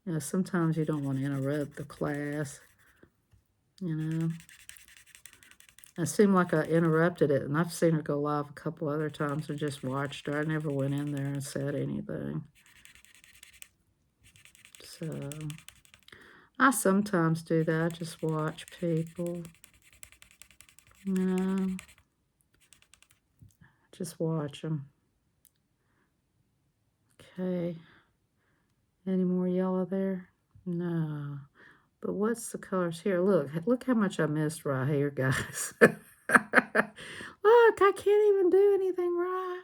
You know, sometimes you don't want to interrupt the class, you know. It seemed like I interrupted it, and I've seen her go live a couple other times and just watched her. I never went in there and said anything. So I sometimes do that. I just watch people. No. Just watch them. Okay. Any more yellow there? No. But what's the colors here? Look how much I missed right here, guys. Look, I can't even do anything right.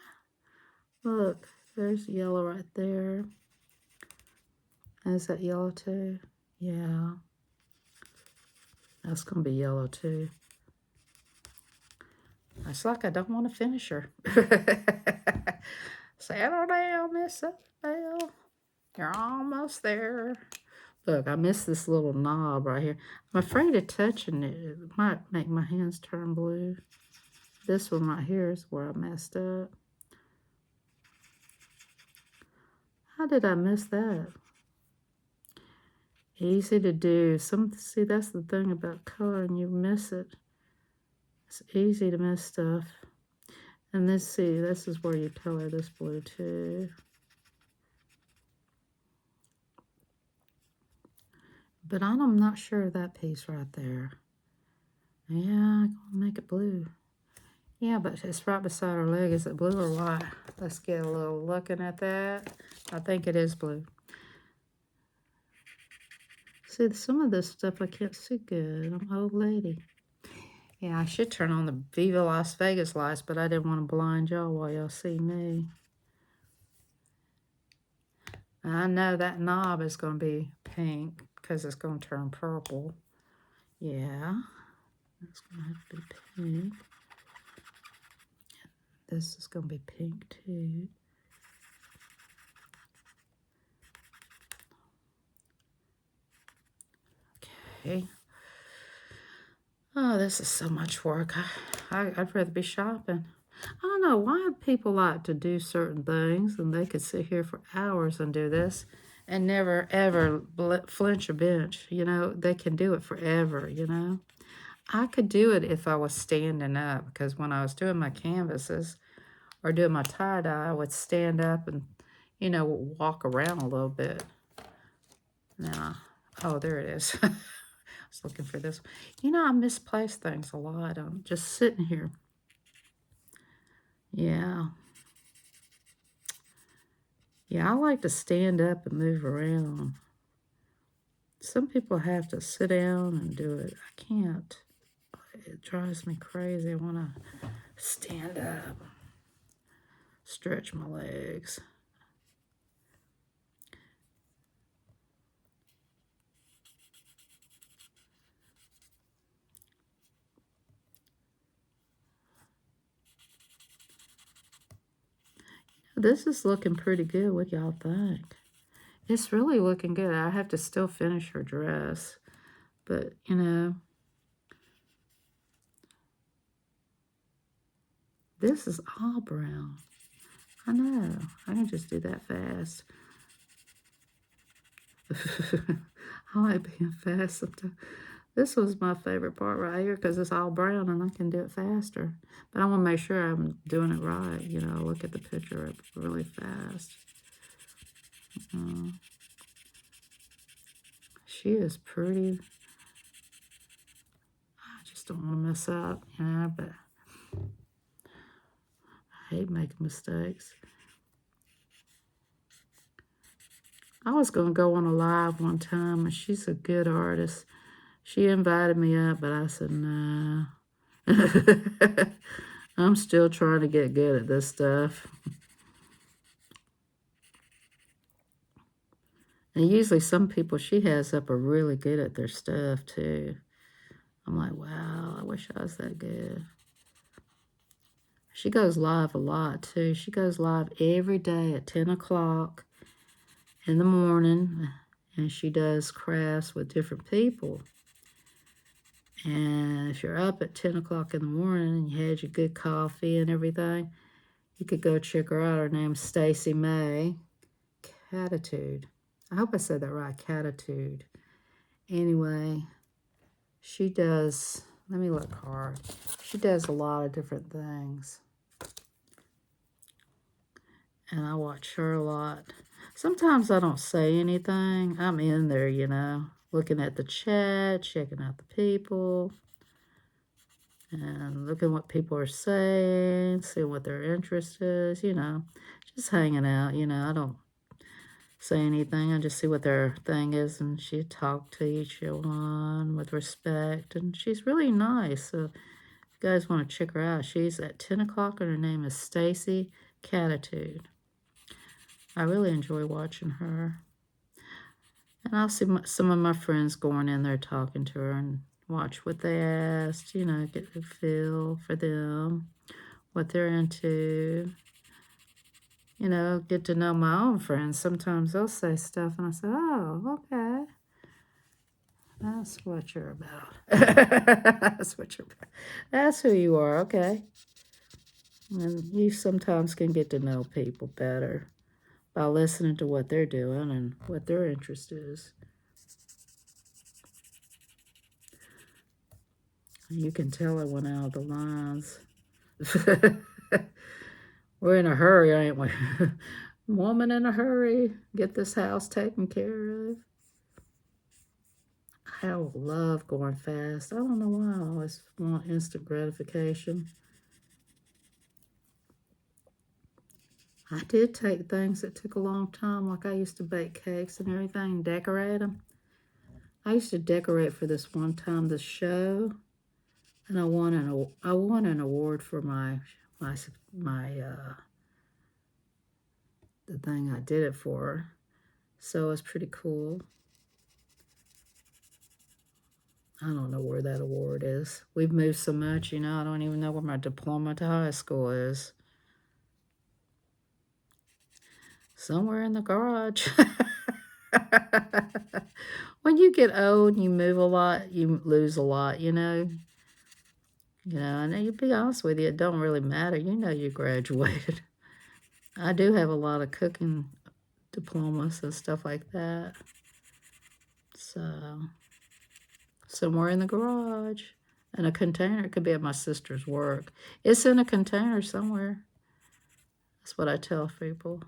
Look, there's yellow right there. Is that yellow too? Yeah. That's going to be yellow too. It's like I don't want to finish her. Settle down, Miss Bell. You're almost there. Look, I missed this little knob right here. I'm afraid of touching it. It might make my hands turn blue. This one right here is where I messed up. How did I miss that? Easy to do. See, that's the thing about color, and you miss it. It's easy to miss stuff. And this is where you color this blue too. But I'm not sure of that piece right there. Yeah, I'm gonna make it blue. Yeah, but it's right beside her leg. Is it blue or white? Let's get a little looking at that. I think it is blue. See, some of this stuff I can't see good. I'm an old lady. Yeah, I should turn on the Viva Las Vegas lights, but I didn't want to blind y'all while y'all see me. I know that knob is going to be pink because it's going to turn purple. Yeah, it's going to have to be pink. This is going to be pink too. Okay. Oh, this is so much work. I'd rather be shopping. I don't know why people like to do certain things, and they could sit here for hours and do this and never, ever flinch a bench. You know, they can do it forever, you know. I could do it if I was standing up, because when I was doing my canvases or doing my tie-dye, I would stand up and, you know, walk around a little bit. Now, oh, there it is. I was looking for this. You know, I misplace things a lot. I'm just sitting here. Yeah. Yeah, I like to stand up and move around. Some people have to sit down and do it. I can't. It drives me crazy. I want to stand up, stretch my legs. This is looking pretty good. What y'all think? It's really looking good. I have to still finish her dress. But, you know, this is all brown. I know. I can just do that fast. I like being fast sometimes. This was my favorite part right here because it's all brown and I can do it faster. But I want to make sure I'm doing it right. You know, look at the picture really fast. She is pretty. I just don't want to mess up, you know, but I hate making mistakes. I was going to go on a live one time, and she's a good artist. She invited me up, but I said, no. I'm still trying to get good at this stuff. And usually some people she has up are really good at their stuff, too. I'm like, wow, I wish I was that good. She goes live a lot, too. She goes live every day at 10 o'clock in the morning, and she does crafts with different people. And if you're up at 10 o'clock in the morning and you had your good coffee and everything, you could go check her out. Her name's Stacy May Catitude. I hope I said that right, Catitude. Anyway, she does, let me look hard. She does a lot of different things. And I watch her a lot. Sometimes I don't say anything. I'm in there, you know, looking at the chat, checking out the people. and looking what people are saying, seeing what their interest is, just hanging out, I don't say anything, I just see what their thing is, and she talked to each one with respect, and she's really nice, so if you guys want to check her out, she's at 10 o'clock, and her name is Stacy Catitude. I really enjoy watching her. And I'll see some of my friends going in there talking to her and watch what they asked, get a feel for them, what they're into, get to know my own friends. Sometimes they'll say stuff and I say, oh, okay. That's what you're about. That's what you're about. That's who you are, okay. And you sometimes can get to know people better by listening to what they're doing and what their interest is. You can tell it went out of the lines. We're in a hurry, ain't we? Woman in a hurry. Get this house taken care of. I love going fast. I don't know why I always want instant gratification. I did take things that took a long time, like I used to bake cakes and everything, decorate them. I used to decorate for this one time, the show, and I won an award for the thing I did it for. So it's pretty cool. I don't know where that award is. We've moved so much, I don't even know where my diploma to high school is. Somewhere in the garage. When you get old and you move a lot, you lose a lot, and to be honest with you, it don't really matter. You graduated. I do have a lot of cooking diplomas and stuff like that. So, somewhere in the garage. In a container. It could be at my sister's work. It's in a container somewhere. That's what I tell people.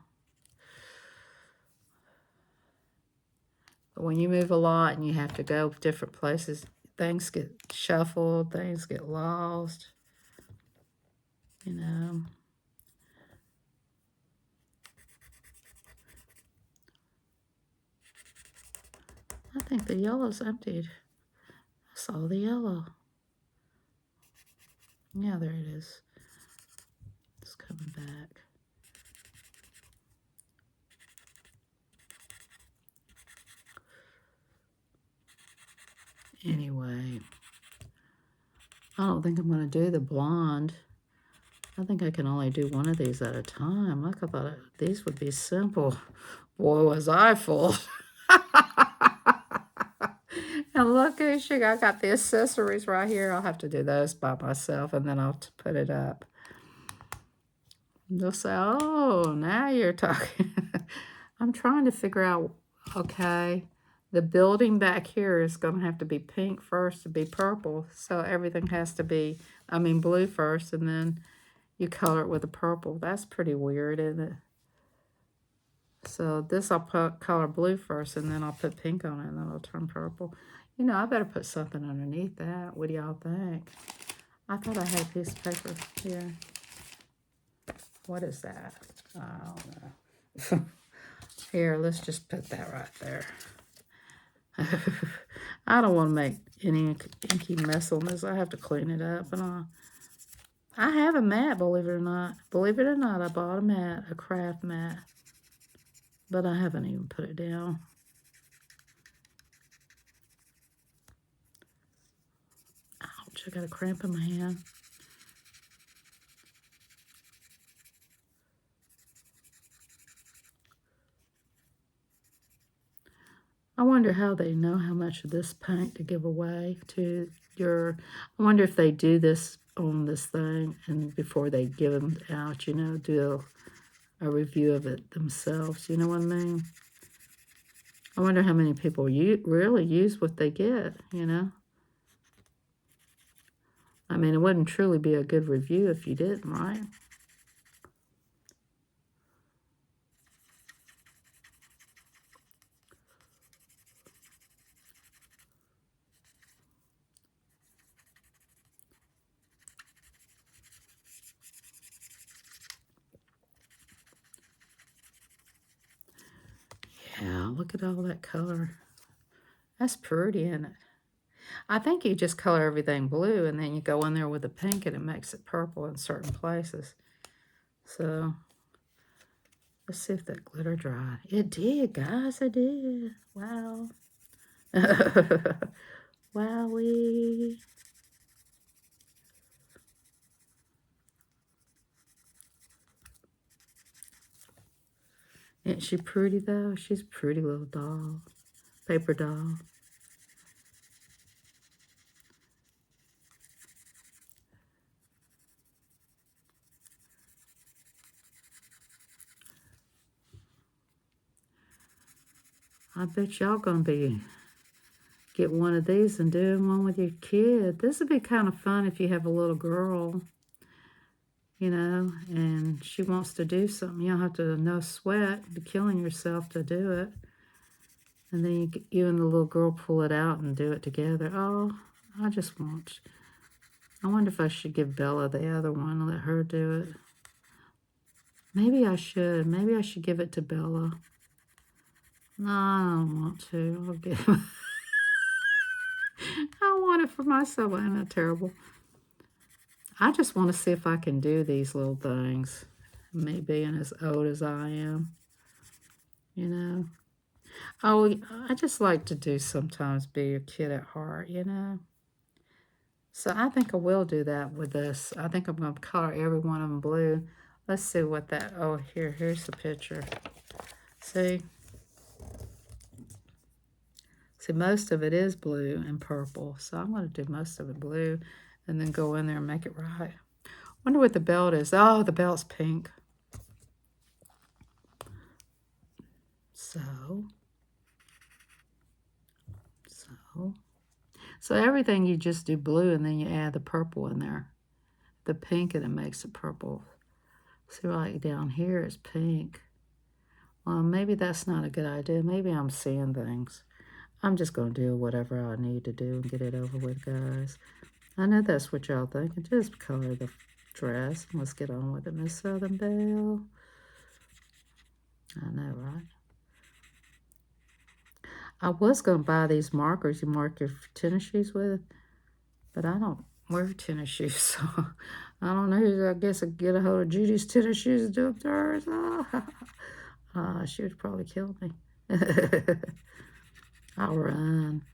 But when you move a lot and you have to go different places, things get shuffled, things get lost. I think the yellow's emptied. I saw the yellow. Yeah, there it is. It's coming back. Anyway, I don't think I'm going to do the blonde. I think I can only do one of these at a time. Like I thought these would be simple. Boy, was I full. And look, I got the accessories right here. I'll have to do those by myself, and then I'll put it up. They'll say, oh, now you're talking. I'm trying to figure out, okay, the building back here is going to have to be pink first to be purple. So everything has to be, blue first, and then you color it with a purple. That's pretty weird, isn't it? So this I'll color blue first, and then I'll put pink on it, and then it'll turn purple. I better put something underneath that. What do y'all think? I thought I had a piece of paper here. What is that? I don't know. Here, let's just put that right there. I don't want to make any inky mess on this. I have to clean it up. And I have a mat, believe it or not. Believe it or not, I bought a mat, a craft mat. But I haven't even put it down. Ouch, I got a cramp in my hand. I wonder how they know how much of this paint to give away to I wonder if they do this on this thing and before they give them out, do a review of it themselves. You know what I mean? I wonder how many people really use what they get, It wouldn't truly be a good review if you didn't, right? Wow, look at all that color. That's pretty, isn't it? I think you just color everything blue and then you go in there with the pink and it makes it purple in certain places. So let's see if that glitter dried. It did, guys. It did. Wow. Wowee. Isn't she pretty, though? She's a pretty little doll. Paper doll. I bet y'all gonna get one of these and doing one with your kid. This would be kind of fun if you have a little girl, you know, and she wants to do something. You don't have to, no sweat, be killing yourself to do it. And then you and the little girl pull it out and do it together. Oh, I just want, I wonder if I should give Bella the other one and let her do it. Maybe I should. Maybe I should give it to Bella. No, I don't want to. I'll give I want it for myself. Isn't that terrible? I just want to see if I can do these little things. Me being as old as I am, you know. Oh, I just like to do sometimes be a kid at heart, you know. So I think I will do that with this. I think I'm going to color every one of them blue. Let's see what that, oh, here's the picture. See, most of it is blue and purple. So I'm going to do most of it blue and then go in there and make it right. Wonder what the belt is. Oh, the belt's pink. So everything you just do blue and then you add the purple in there. The pink and it makes it purple. See, like down here is pink. Well, maybe that's not a good idea. Maybe I'm seeing things. I'm just going to do whatever I need to do and get it over with, guys. I know that's what y'all think. Just color the dress. Let's get on with it, Miss Southern Belle. I know, right? I was going to buy these markers you mark your tennis shoes with, but I don't wear tennis shoes, so I don't know. I guess I could get a hold of Judy's tennis shoes and do up to hers. She would probably kill me. I'll run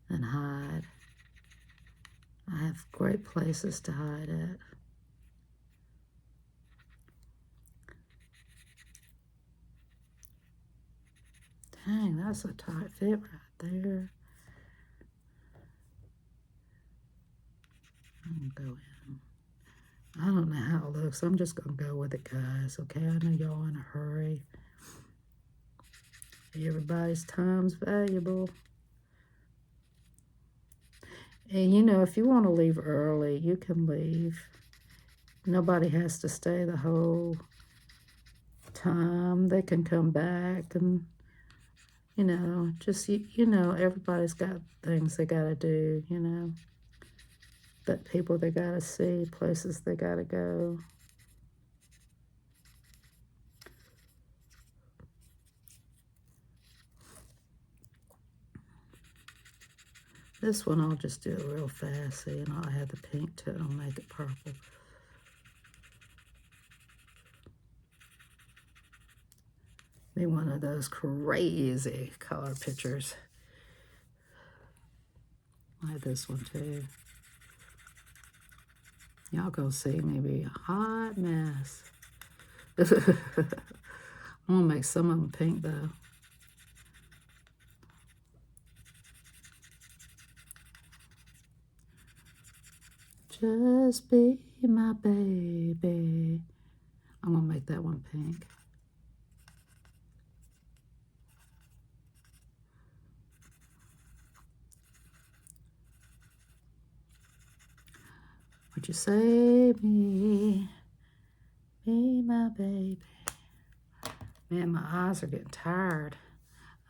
and hide. I have great places to hide at. Dang, that's a tight fit right there. I'm going to go in. I don't know how it looks. I'm just going to go with it, guys. Okay, I know y'all in a hurry. Everybody's time's valuable. And, you know, if you want to leave early, you can leave. Nobody has to stay the whole time. They can come back and, you know, just, you know, everybody's got things they got to do, you know. But people they got to see, places they got to go. This one I'll just do it real fast, see, and I'll add the pink to it. I'll make it purple. Be one of those crazy color pictures. I have this one too. Y'all gonna see me be a hot mess. I'm gonna make some of them pink though. Just be my baby. I'm gonna make that one pink. Would you save me? Be my baby. Man, my eyes are getting tired.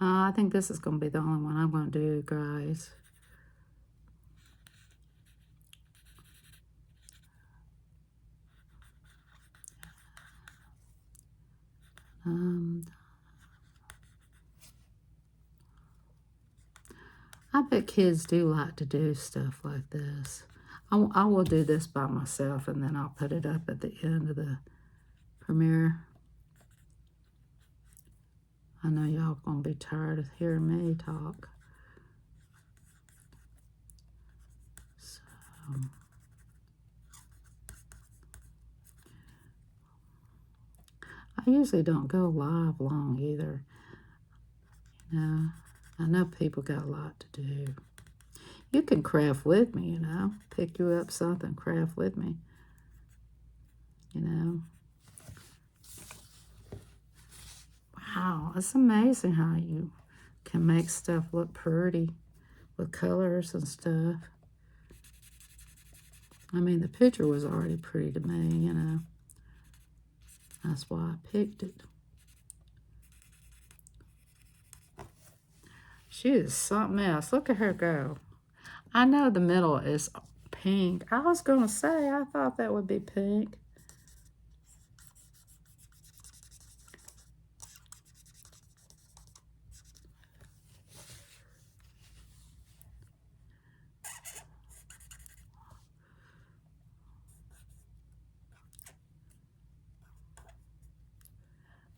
I think this is going to be the only one I'm going to do, guys. I bet kids do like to do stuff like this. I will do this by myself, and then I'll put it up at the end of the premiere. I know y'all gonna be tired of hearing me talk. So, I usually don't go live long either. You know, I know people got a lot to do. You can craft with me, you know. Pick you up something, craft with me. You know. Wow, it's amazing how you can make stuff look pretty with colors and stuff. I mean, the picture was already pretty to me, you know. That's why I picked it. She is something else. Look at her go. I know the middle is pink. I was going to say, I thought that would be pink.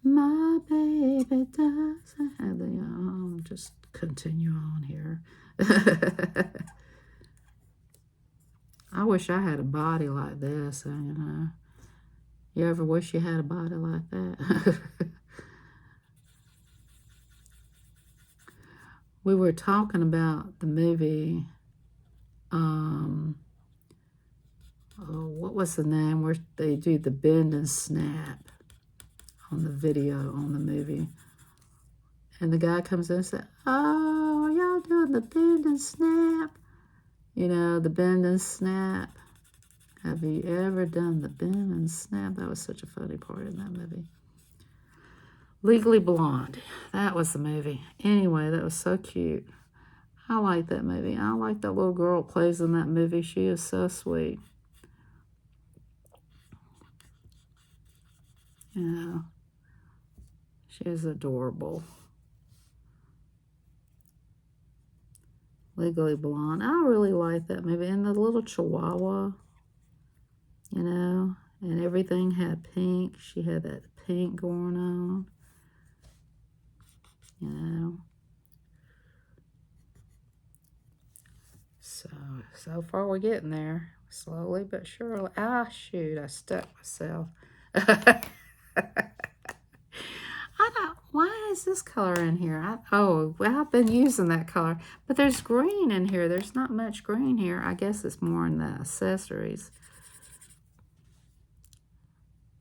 My baby doesn't have the... I'll just continue on here. I wish I had a body like this, you know. You ever wish you had a body like that? We were talking about the movie, what was the name, where they do the bend and snap on the video, on the movie. And the guy comes in and says, oh, are y'all doing the bend and snap? You know, the bend and snap. Have you ever done the bend and snap? That was such a funny part in that movie. Legally Blonde. That was the movie. Anyway, that was so cute. I like that movie. I like that little girl who plays in that movie. She is so sweet. Yeah. She is adorable. Legally Blonde. I really like that movie. And the little chihuahua, you know, and everything had pink. She had that pink going on, you know. So far we're getting there. Slowly but surely. Ah, shoot, I stuck myself. Why is this color in here? Oh, well, I've been using that color. But there's green in here. There's not much green here. I guess it's more in the accessories.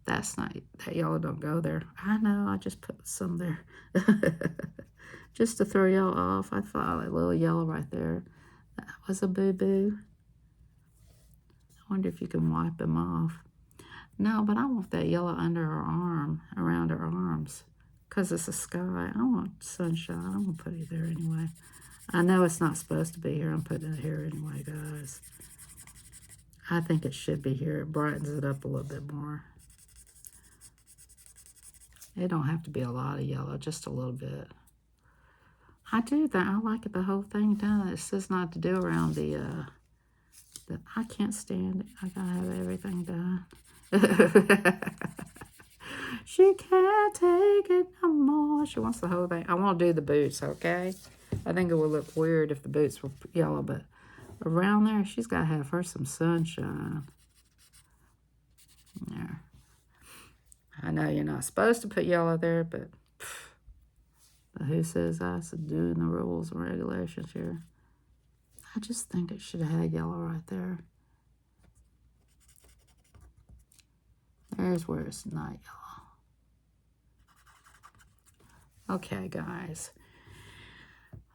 That's not, that yellow don't go there. I know, I just put some there. Just to throw y'all off. I thought a little yellow right there. That was a boo-boo. I wonder if you can wipe them off. No, but I want that yellow under her arm, around her arms. Because it's a sky. I want sunshine. I'm going to put it there anyway. I know it's not supposed to be here. I'm putting it here anyway, guys. I think it should be here. It brightens it up a little bit more. It don't have to be a lot of yellow, just a little bit. I do that. I like it, the whole thing done. It says not to do around the I can't stand it. I gotta have everything done. She can't take it no more. She wants the whole thing. I want to do the boots, okay? I think it would look weird if the boots were yellow, but around there, she's got to have her some sunshine. There. I know you're not supposed to put yellow there, but who says I should doing the rules and regulations here? I just think it should have had yellow right there. There's where it's not yellow. Okay, guys.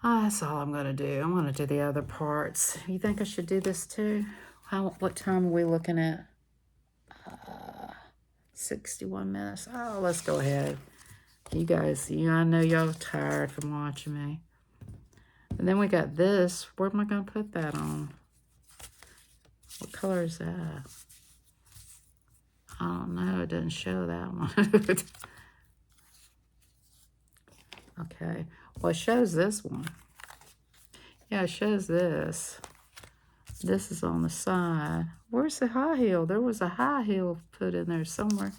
That's all I'm going to do. I'm going to do the other parts. You think I should do this too? What time are we looking at? 61 minutes. Oh, let's go ahead. You guys, I know y'all tired from watching me. And then we got this. Where am I going to put that on? What color is that? I don't know. It doesn't show that one. Okay. Well, it shows this one. Yeah, it shows this. This is on the side. Where's the high heel? There was a high heel put in there somewhere.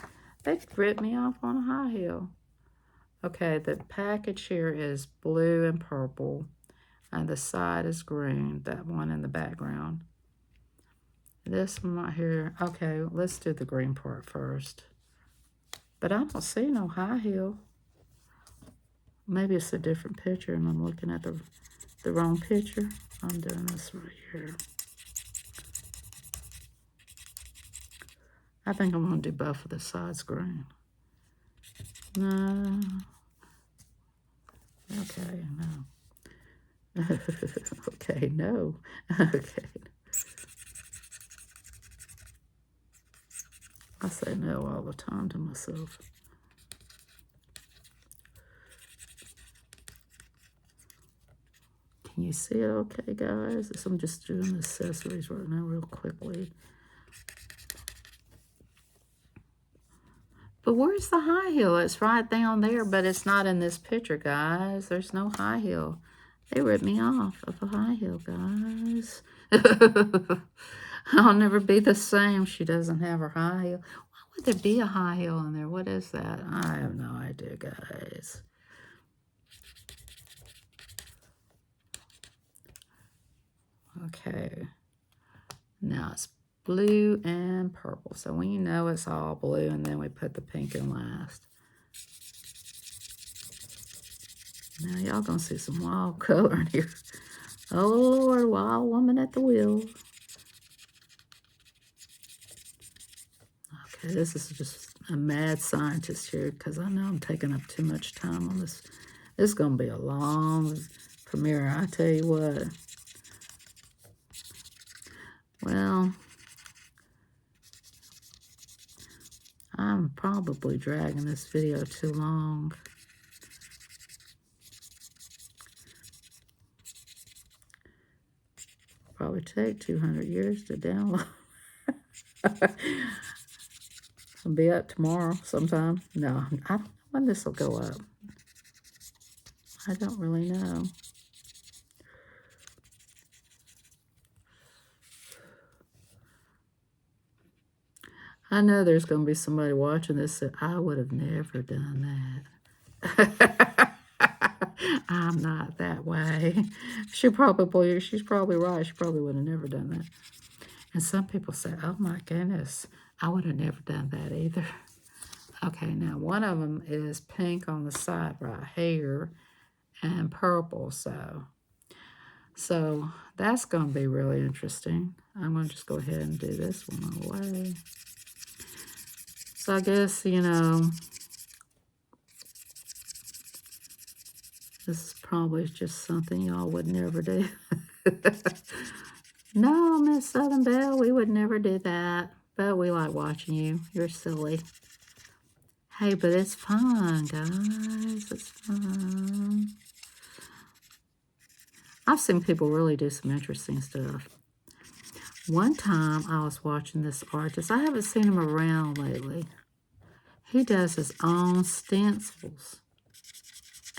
They ripped me off on a high heel. Okay, the package here is blue and purple. And the side is green. That one in the background. This one right here. Okay, let's do the green part first. But I don't see no high heel. Maybe it's a different picture and I'm looking at the wrong picture. I'm doing this right here. I think I'm going to do both of the sides green. No. Okay, no. Okay, no. Okay. I say no all the time to myself. Can you see it okay, guys? I'm just doing the accessories right now real quickly. But where's the high heel? It's right down there, but it's not in this picture, guys. There's no high heel. They ripped me off of a high heel, guys. I'll never be the same. She doesn't have her high heel. Why would there be a high heel in there? What is that? I have no idea, guys. Okay. Now it's blue and purple. So when you know it's all blue, and then we put the pink in last. Now y'all gonna see some wild color in here. Oh Lord, wild woman at the wheel. Okay, this is just a mad scientist here because I know I'm taking up too much time on this. This is gonna be a long premiere, I tell you what. Well, I'm probably dragging this video too long. Probably take 200 years to download. I'll be up tomorrow sometime. No, I don't know when this will go up. I don't really know. I know there's going to be somebody watching this that I would have never done that. I'm not that way. She's probably right. She probably would have never done that. And some people say, oh my goodness, I would have never done that either. Okay, now one of them is pink on the side right here and purple. So that's going to be really interesting. I'm going to just go ahead and do this one away. So I guess, you know, this is probably just something y'all would never do. No, Miss Southern Belle, we would never do that. But we like watching you. You're silly. Hey, but it's fun, guys. It's fun. I've seen people really do some interesting stuff. One time I was watching this artist. I haven't seen him around lately. He does his own stencils.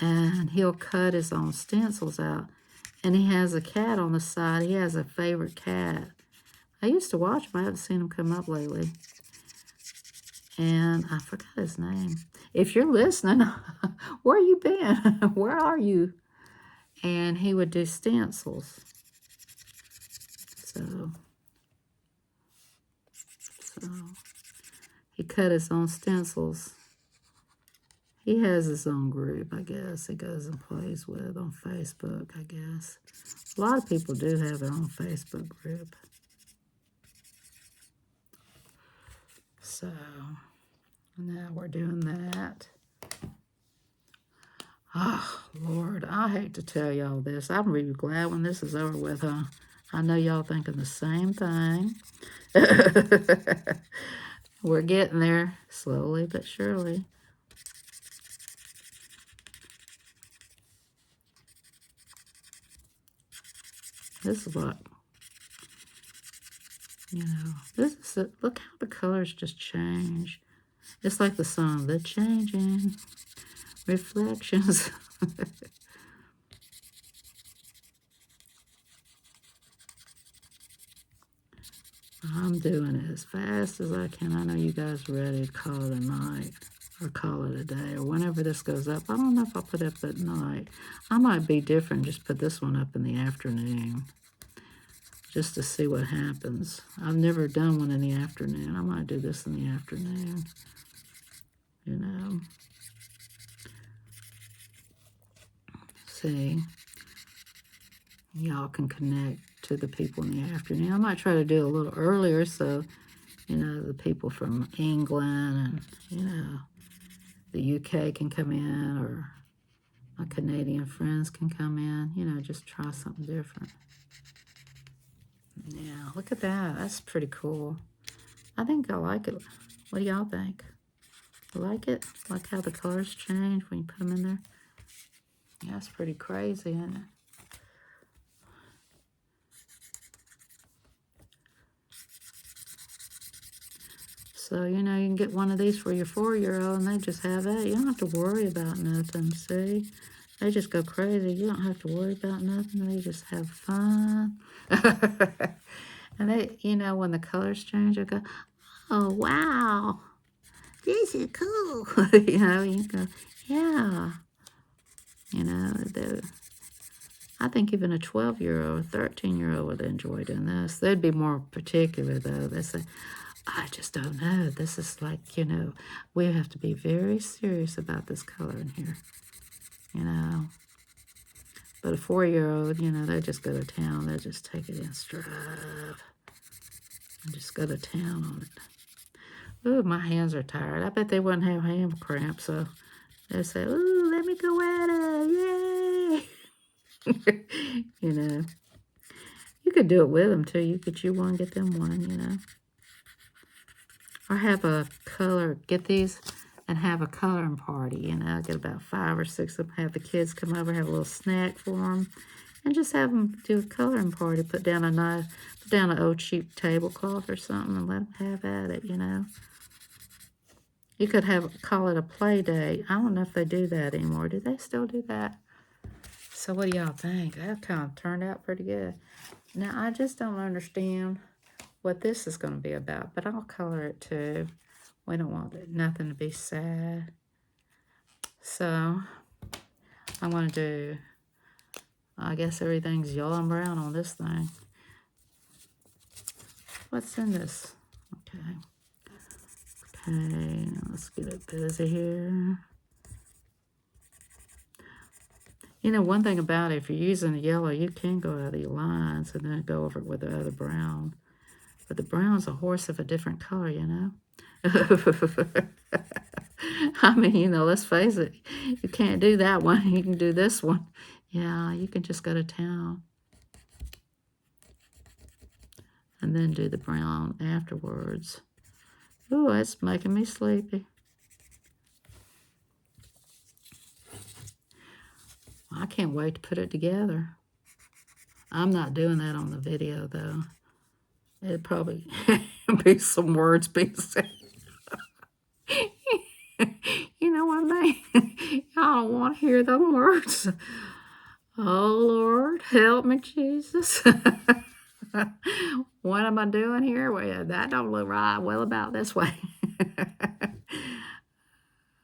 And he'll cut his own stencils out. And he has a cat on the side. He has a favorite cat. I used to watch him. I haven't seen him come up lately. And I forgot his name. If you're listening, where you been? Where are you? And he would do stencils. So he cut his own stencils. He has his own group, I guess, he goes and plays with on Facebook, I guess. A lot of people do have their own Facebook group. So, now we're doing that. Oh, Lord, I hate to tell y'all this. I'm really glad when this is over with, huh? I know y'all thinking the same thing. We're getting there, slowly but surely. This is what, you know, this is it. Look how the colors just change. It's like the song, The Changing Reflections. I'm doing it as fast as I can. I know you guys are ready to call it a night or call it a day or whenever this goes up. I don't know if I'll put it up at night. I might be different, just put this one up in the afternoon just to see what happens. I've never done one in the afternoon. I might do this in the afternoon, you know. See, y'all can connect to the people in the afternoon. I might try to do it a little earlier so, you know, the people from England and, you know, the UK can come in, or my Canadian friends can come in, you know, just try something different. Yeah, look at that. That's pretty cool. I think I like it. What do y'all think? You like it? Like how the colors change when you put them in there? Yeah, it's pretty crazy, isn't it? So, you know, you can get one of these for your 4-year-old and they just have that. You don't have to worry about nothing, see? They just go crazy. You don't have to worry about nothing. They just have fun. And they, you know, when the colors change, they go, oh, wow, this is cool. You know, you go, yeah. You know, I think even a 12-year-old, 13-year-old would enjoy doing this. They'd be more particular, though. They say, I just don't know. This is like, you know, we have to be very serious about this color in here, you know. But a 4-year-old, you know, they just go to town. They just take it in stride and just go to town on it. Ooh, my hands are tired. I bet they wouldn't have hand cramps, so they say, ooh, let me go at it. Yay! You know. You could do it with them, too. You could chew one, get them one, you know. Or have a color, get these and have a coloring party, you know. Get about 5 or 6 of them, have the kids come over, have a little snack for them, and just have them do a coloring party. Put down an old cheap tablecloth or something and let them have at it, you know. You could call it a play day. I don't know if they do that anymore. Do they still do that? So what do y'all think? That kind of turned out pretty good. Now, I just don't understand what this is going to be about, but I'll color it too. We don't want nothing to be sad. So I'm going to do, I guess everything's yellow and brown on this thing. What's in this? Okay. Okay, let's get it busy here. You know, one thing about it, if you're using the yellow, you can go out of your lines and then go over it with the other brown. But the brown's a horse of a different color, you know? I mean, you know, let's face it. You can't do that one. You can do this one. Yeah, you can just go to town. And then do the brown afterwards. Ooh, that's making me sleepy. I can't wait to put it together. I'm not doing that on the video, though. It'd probably be some words being said. You know what I mean? Y'all don't want to hear them words. Oh, Lord, help me, Jesus. What am I doing here? Well, that don't look right. Well, about this way.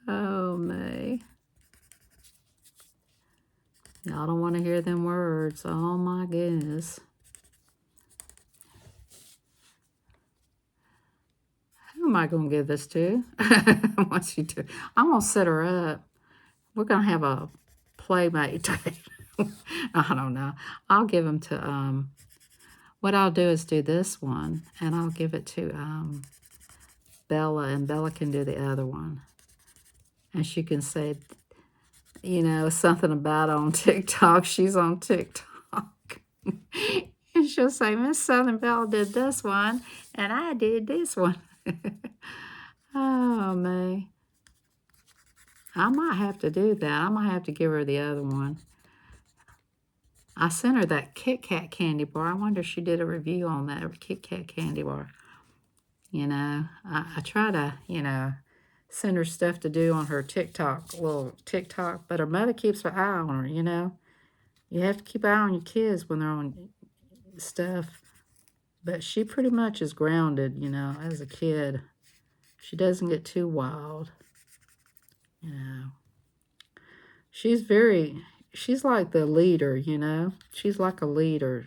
Oh, me. Y'all don't want to hear them words. Oh, my goodness. Who am I going to give this to? What's she do? I'm going to set her up. We're going to have a playmate day. I don't know. I'll give them to, what I'll do is do this one, and I'll give it to Bella, and Bella can do the other one. And she can say, you know, something about on TikTok. She's on TikTok. And she'll say, Miss Southern Belle did this one, and I did this one. Oh, me. I might have to do that. I might have to give her the other one. I sent her that Kit Kat candy bar. I wonder if she did a review on that Kit Kat candy bar. You know, I try to, you know, send her stuff to do on her TikTok, little TikTok, but her mother keeps her eye on her, you know. You have to keep an eye on your kids when they're on stuff. But she pretty much is grounded, you know, as a kid. She doesn't get too wild, you know. She's like the leader, you know. She's like a leader.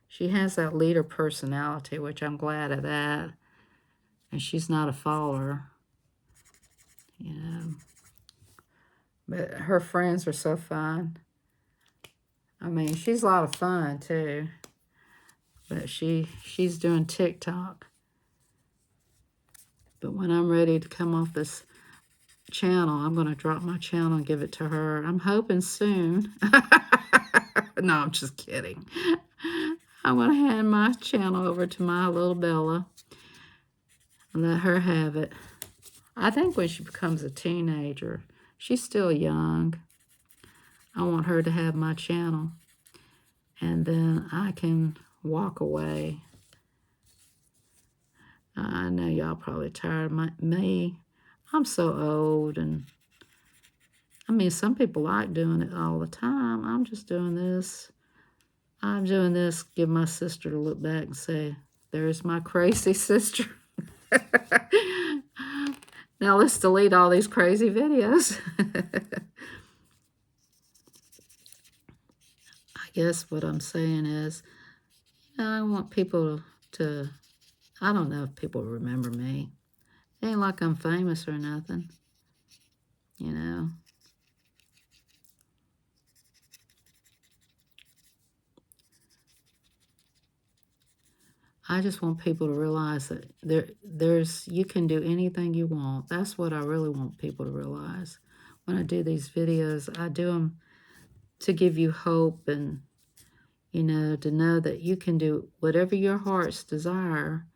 She has that leader personality, which I'm glad of that. And she's not a follower, you know. But her friends are so fun. I mean, she's a lot of fun, too. But she's doing TikTok. But when I'm ready to come off this channel, I'm going to drop my channel and give it to her. I'm hoping soon. No, I'm just kidding. I'm going to hand my channel over to my little Bella and let her have it. I think when she becomes a teenager, she's still young. I want her to have my channel. And then I can walk away. I know y'all probably tired of me. I'm so old, and I mean, some people like doing it all the time. I'm just doing this. I'm doing this, give my sister to look back and say, there's my crazy sister. Now let's delete all these crazy videos. I guess what I'm saying is, you know, I want people to, I don't know if people remember me. It ain't like I'm famous or nothing, you know. I just want people to realize that you can do anything you want. That's what I really want people to realize. When I do these videos, I do them to give you hope and, you know, to know that you can do whatever your heart's desire.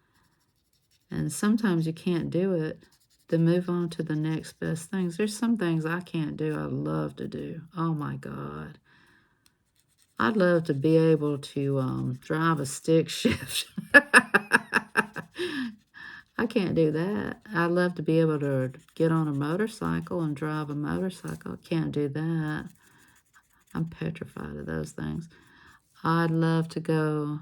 And sometimes you can't do it, then move on to the next best things. There's some things I can't do I'd love to do. Oh, my God. I'd love to be able to drive a stick shift. I can't do that. I'd love to be able to get on a motorcycle and drive a motorcycle. I can't do that. I'm petrified of those things. I'd love to go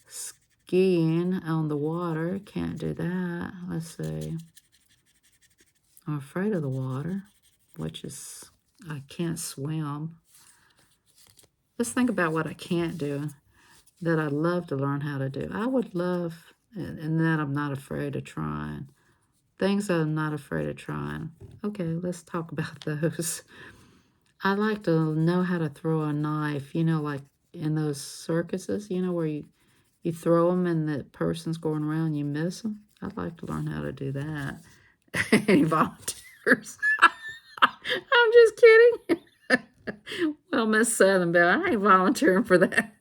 skiing on the water. Can't do that. Let's see. I'm afraid of the water, which is, I can't swim. Let's think about what I can't do that I'd love to learn how to do. I would love, and that I'm not afraid of trying. Things that I'm not afraid of trying. Okay, let's talk about those. I like to know how to throw a knife, you know, like in those circuses, you know, where you throw them and the person's going around and you miss them. I'd like to learn how to do that. Any volunteers? I'm just kidding. Well, Miss Southern Belle, I ain't volunteering for that.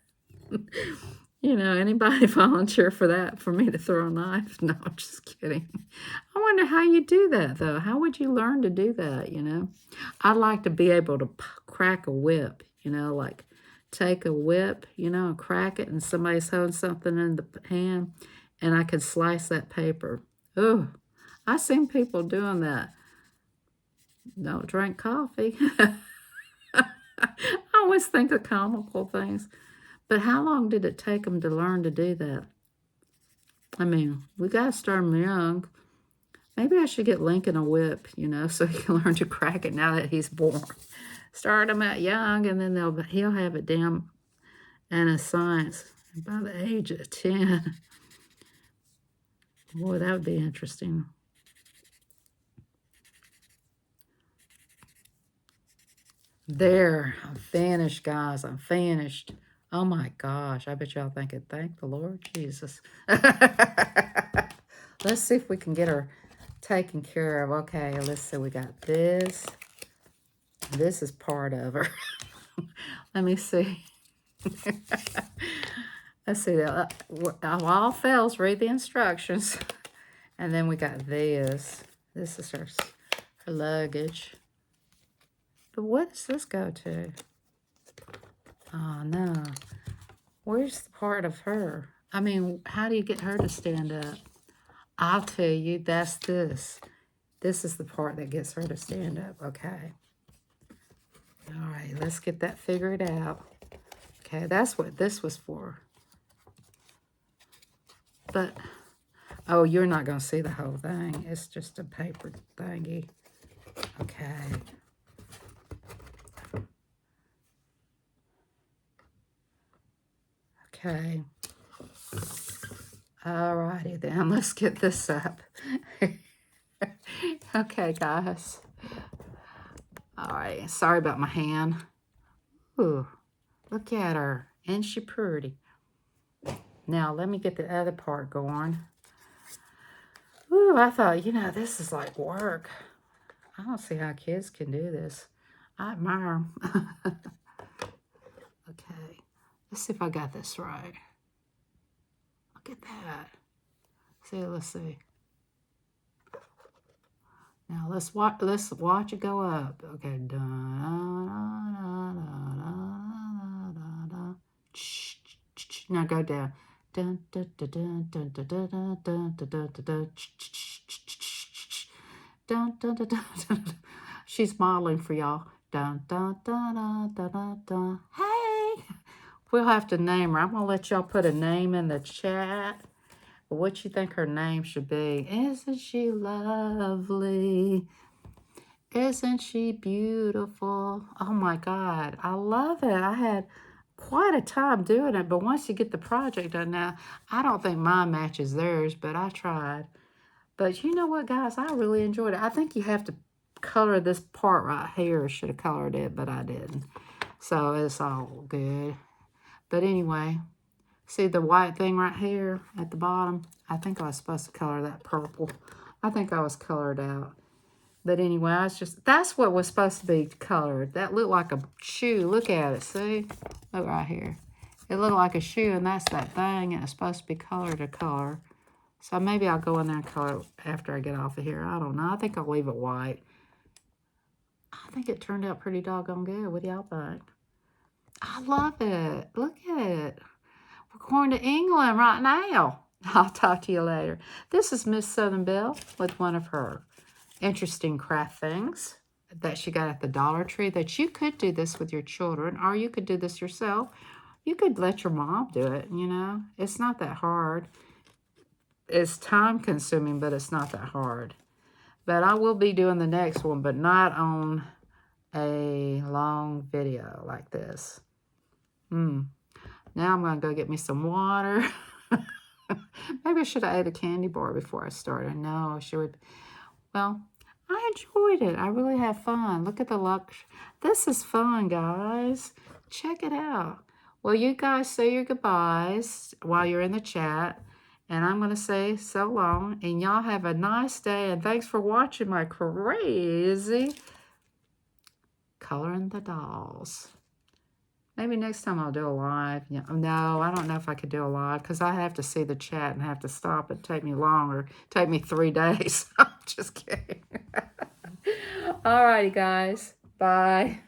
You know, anybody volunteer for that, for me to throw a knife? No, I'm just kidding. I wonder how you do that, though. How would you learn to do that, you know? I'd like to be able to crack a whip, you know, like take a whip, you know, and crack it, and somebody's holding something in the hand, and I could slice that paper. Oh, I've seen people doing that. Don't drink coffee. I always think of comical things. But how long did it take them to learn to do that? I mean, we got to start them young. Maybe I should get Lincoln a whip, you know, so he can learn to crack it now that he's born. Start him out young, and then he'll have it down in a science by the age of 10. Boy, that would be interesting. There, I'm finished, guys. I'm finished. Oh my gosh, I bet y'all thinking, thank the Lord Jesus. Let's see if we can get her taken care of. Okay, let's see. We got this. This is part of her. Let me see. Let's see. All fails, read the instructions. And then we got this. This is her luggage. But what does this go to? Oh, no. Where's the part of her? I mean, how do you get her to stand up? I'll tell you, that's this. This is the part that gets her to stand up. Okay. All right, let's get that figured out. Okay, that's what this was for. But, oh, you're not going to see the whole thing. It's just a paper thingy. Okay. Okay. Alrighty then. Let's get this up. Okay, guys. Alright. Sorry about my hand. Ooh. Look at her. Ain't she pretty? Now, let me get the other part going. Ooh, I thought, you know, this is like work. I don't see how kids can do this. I admire them. Okay. Let's see if I got this right. Look at that. See, let's see. Now, let's watch it go up. Okay. Now go down. She's modeling for y'all. Hey, we'll have to name her. I'm gonna let y'all put a name in the chat. What you think her name should be? Isn't she lovely? Isn't she beautiful? Oh my God, I love it. I had quite a time doing it, but once you get the project done now, I don't think mine matches theirs, but I tried. But you know what, guys? I really enjoyed it. I think you have to color this part right here. Should have colored it, but I didn't. So it's all good. But anyway, see the white thing right here at the bottom? I think I was supposed to color that purple. I think I was colored out. But anyway, that's what was supposed to be colored. That looked like a shoe. Look at it, see? Look right here. It looked like a shoe, and that's that thing, and it's supposed to be colored a color. So maybe I'll go in there and color it after I get off of here. I don't know. I think I'll leave it white. I think it turned out pretty doggone good. What do y'all think? I love it. Look at it. We're going to England right now. I'll talk to you later. This is Miss Southern Belle with one of her interesting craft things that she got at the Dollar Tree that you could do this with your children, or you could do this yourself. You could let your mom do it, you know. It's not that hard. It's time consuming, but it's not that hard. But I will be doing the next one, but not on a long video like this. Now I'm going to go get me some water. Maybe I should have ate a candy bar before I started. No, I should. Well, I enjoyed it. I really have fun. Look at the luck. This is fun, guys. Check it out. Well, you guys say your goodbyes while you're in the chat. And I'm going to say so long. And y'all have a nice day. And thanks for watching my crazy coloring the dolls. Maybe next time I'll do a live. No, I don't know if I could do a live because I have to see the chat and have to stop. It'd take me longer. Take me 3 days. I'm just kidding. All righty, guys. Bye.